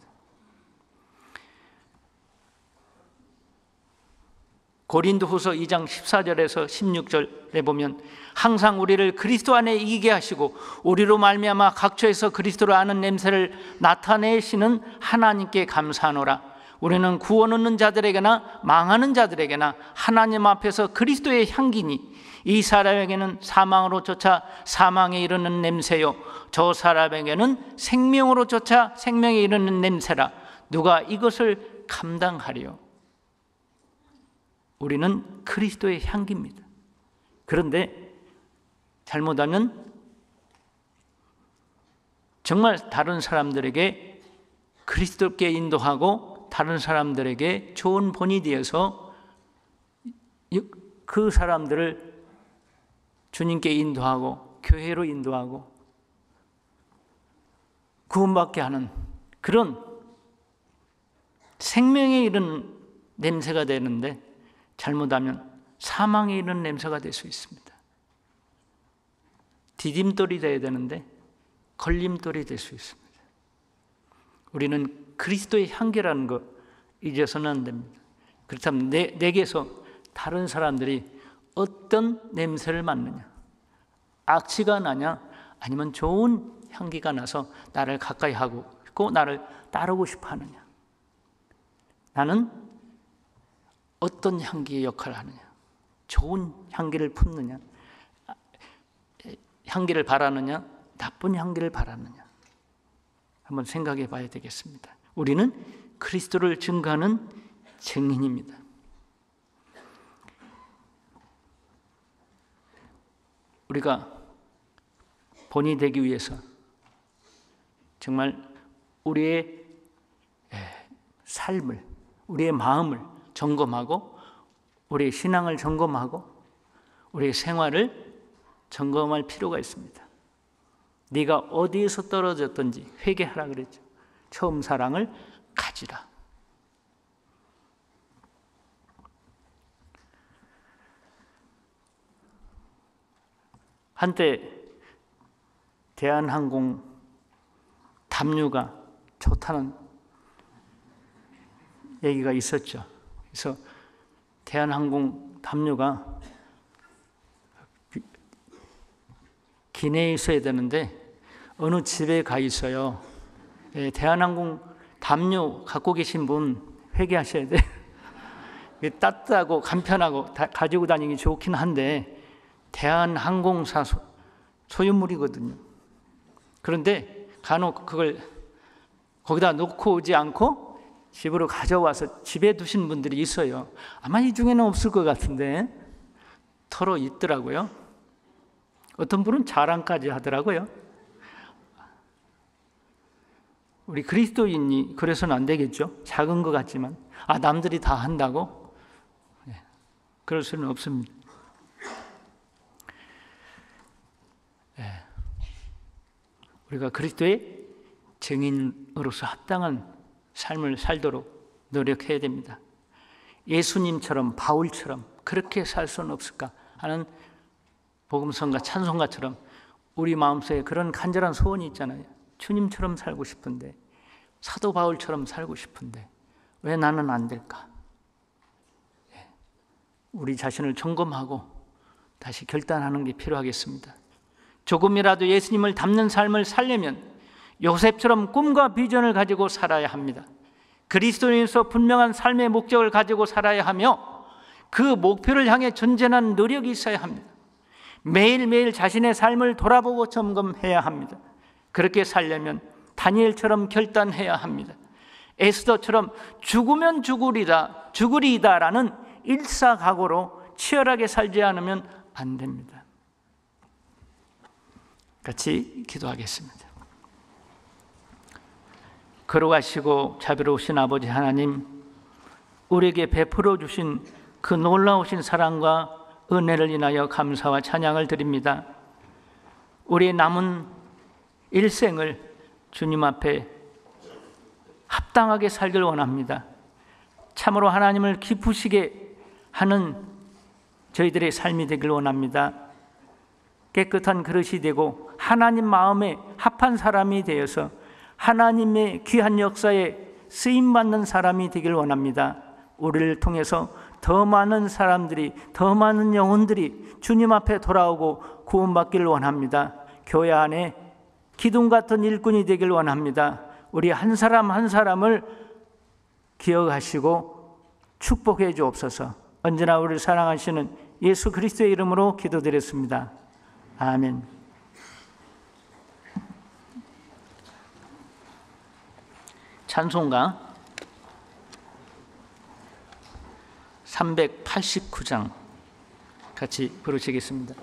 고린도후서 2장 14절에서 16절에 보면 항상 우리를 그리스도 안에 이기게 하시고 우리로 말미암아 각처에서 그리스도를 아는 냄새를 나타내시는 하나님께 감사하노라. 우리는 구원 얻는 자들에게나 망하는 자들에게나 하나님 앞에서 그리스도의 향기니 이 사람에게는 사망으로 쫓아 사망에 이르는 냄새요 저 사람에게는 생명으로 쫓아 생명에 이르는 냄새라. 누가 이것을 감당하리요? 우리는 그리스도의 향기입니다. 그런데 잘못하면 정말 다른 사람들에게 그리스도께 인도하고 다른 사람들에게 좋은 본이 되어서 그 사람들을 주님께 인도하고 교회로 인도하고 구원받게 하는 그런 생명에 이른 냄새가 되는데 잘못하면 사망에 이른 냄새가 될 수 있습니다. 디딤돌이 되어야 되는데 걸림돌이 될 수 있습니다. 우리는 그리스도의 향기라는 거 잊어서는 안 됩니다. 그렇다면 내게서 다른 사람들이 어떤 냄새를 맡느냐? 악취가 나냐? 아니면 좋은 향기가 나서 나를 가까이 하고 있고 나를 따르고 싶어 하느냐? 나는 어떤 향기의 역할을 하느냐? 좋은 향기를 품느냐? 향기를 바라느냐? 나쁜 향기를 바라느냐? 한번 생각해 봐야 되겠습니다. 우리는 그리스도를 증거하는 증인입니다. 우리가 본이 되기 위해서 정말 우리의 삶을, 우리의 마음을 점검하고 우리의 신앙을 점검하고 우리의 생활을 점검할 필요가 있습니다. 네가 어디에서 떨어졌든지 회개하라 그랬죠. 처음 사랑을 가지라. 한때 대한항공 담요가 좋다는 얘기가 있었죠. 그래서 대한항공 담요가 기내에 있어야 되는데 어느 집에 가 있어요. 대한항공 담요 갖고 계신 분 회개하셔야 돼요. 따뜻하고 간편하고 가지고 다니기 좋긴 한데 대한항공사 소유물이거든요. 그런데 간혹 그걸 거기다 놓고 오지 않고 집으로 가져와서 집에 두신 분들이 있어요. 아마 이 중에는 없을 것 같은데 털어 있더라고요. 어떤 분은 자랑까지 하더라고요. 우리 그리스도인이 그래서는 안 되겠죠. 작은 것 같지만 남들이 다 한다고? 그럴 수는 없습니다. 우리가 그리스도의 증인으로서 합당한 삶을 살도록 노력해야 됩니다. 예수님처럼 바울처럼 그렇게 살 수는 없을까 하는 복음성가 찬송가처럼 우리 마음속에 그런 간절한 소원이 있잖아요. 주님처럼 살고 싶은데, 사도 바울처럼 살고 싶은데 왜 나는 안 될까? 우리 자신을 점검하고 다시 결단하는 게 필요하겠습니다. 조금이라도 예수님을 닮는 삶을 살려면 요셉처럼 꿈과 비전을 가지고 살아야 합니다. 그리스도인으로서 분명한 삶의 목적을 가지고 살아야 하며 그 목표를 향해 전진하는 노력이 있어야 합니다. 매일매일 자신의 삶을 돌아보고 점검해야 합니다. 그렇게 살려면 다니엘처럼 결단해야 합니다. 에스더처럼 죽으면 죽으리다라는 일사각오로 치열하게 살지 않으면 안 됩니다. 같이 기도하겠습니다. 걸어가시고 자비로우신 아버지 하나님, 우리에게 베풀어 주신 그 놀라우신 사랑과 은혜를 인하여 감사와 찬양을 드립니다. 우리의 남은 일생을 주님 앞에 합당하게 살길 원합니다. 참으로 하나님을 기쁘시게 하는 저희들의 삶이 되길 원합니다. 깨끗한 그릇이 되고 하나님 마음에 합한 사람이 되어서 하나님의 귀한 역사에 쓰임받는 사람이 되길 원합니다. 우리를 통해서 더 많은 사람들이, 더 많은 영혼들이 주님 앞에 돌아오고 구원받기를 원합니다. 교회 안에 기둥 같은 일꾼이 되길 원합니다. 우리 한 사람 한 사람을 기억하시고 축복해 주옵소서. 언제나 우리를 사랑하시는 예수 그리스도의 이름으로 기도드렸습니다. 아멘. 찬송가 389장 같이 부르시겠습니다.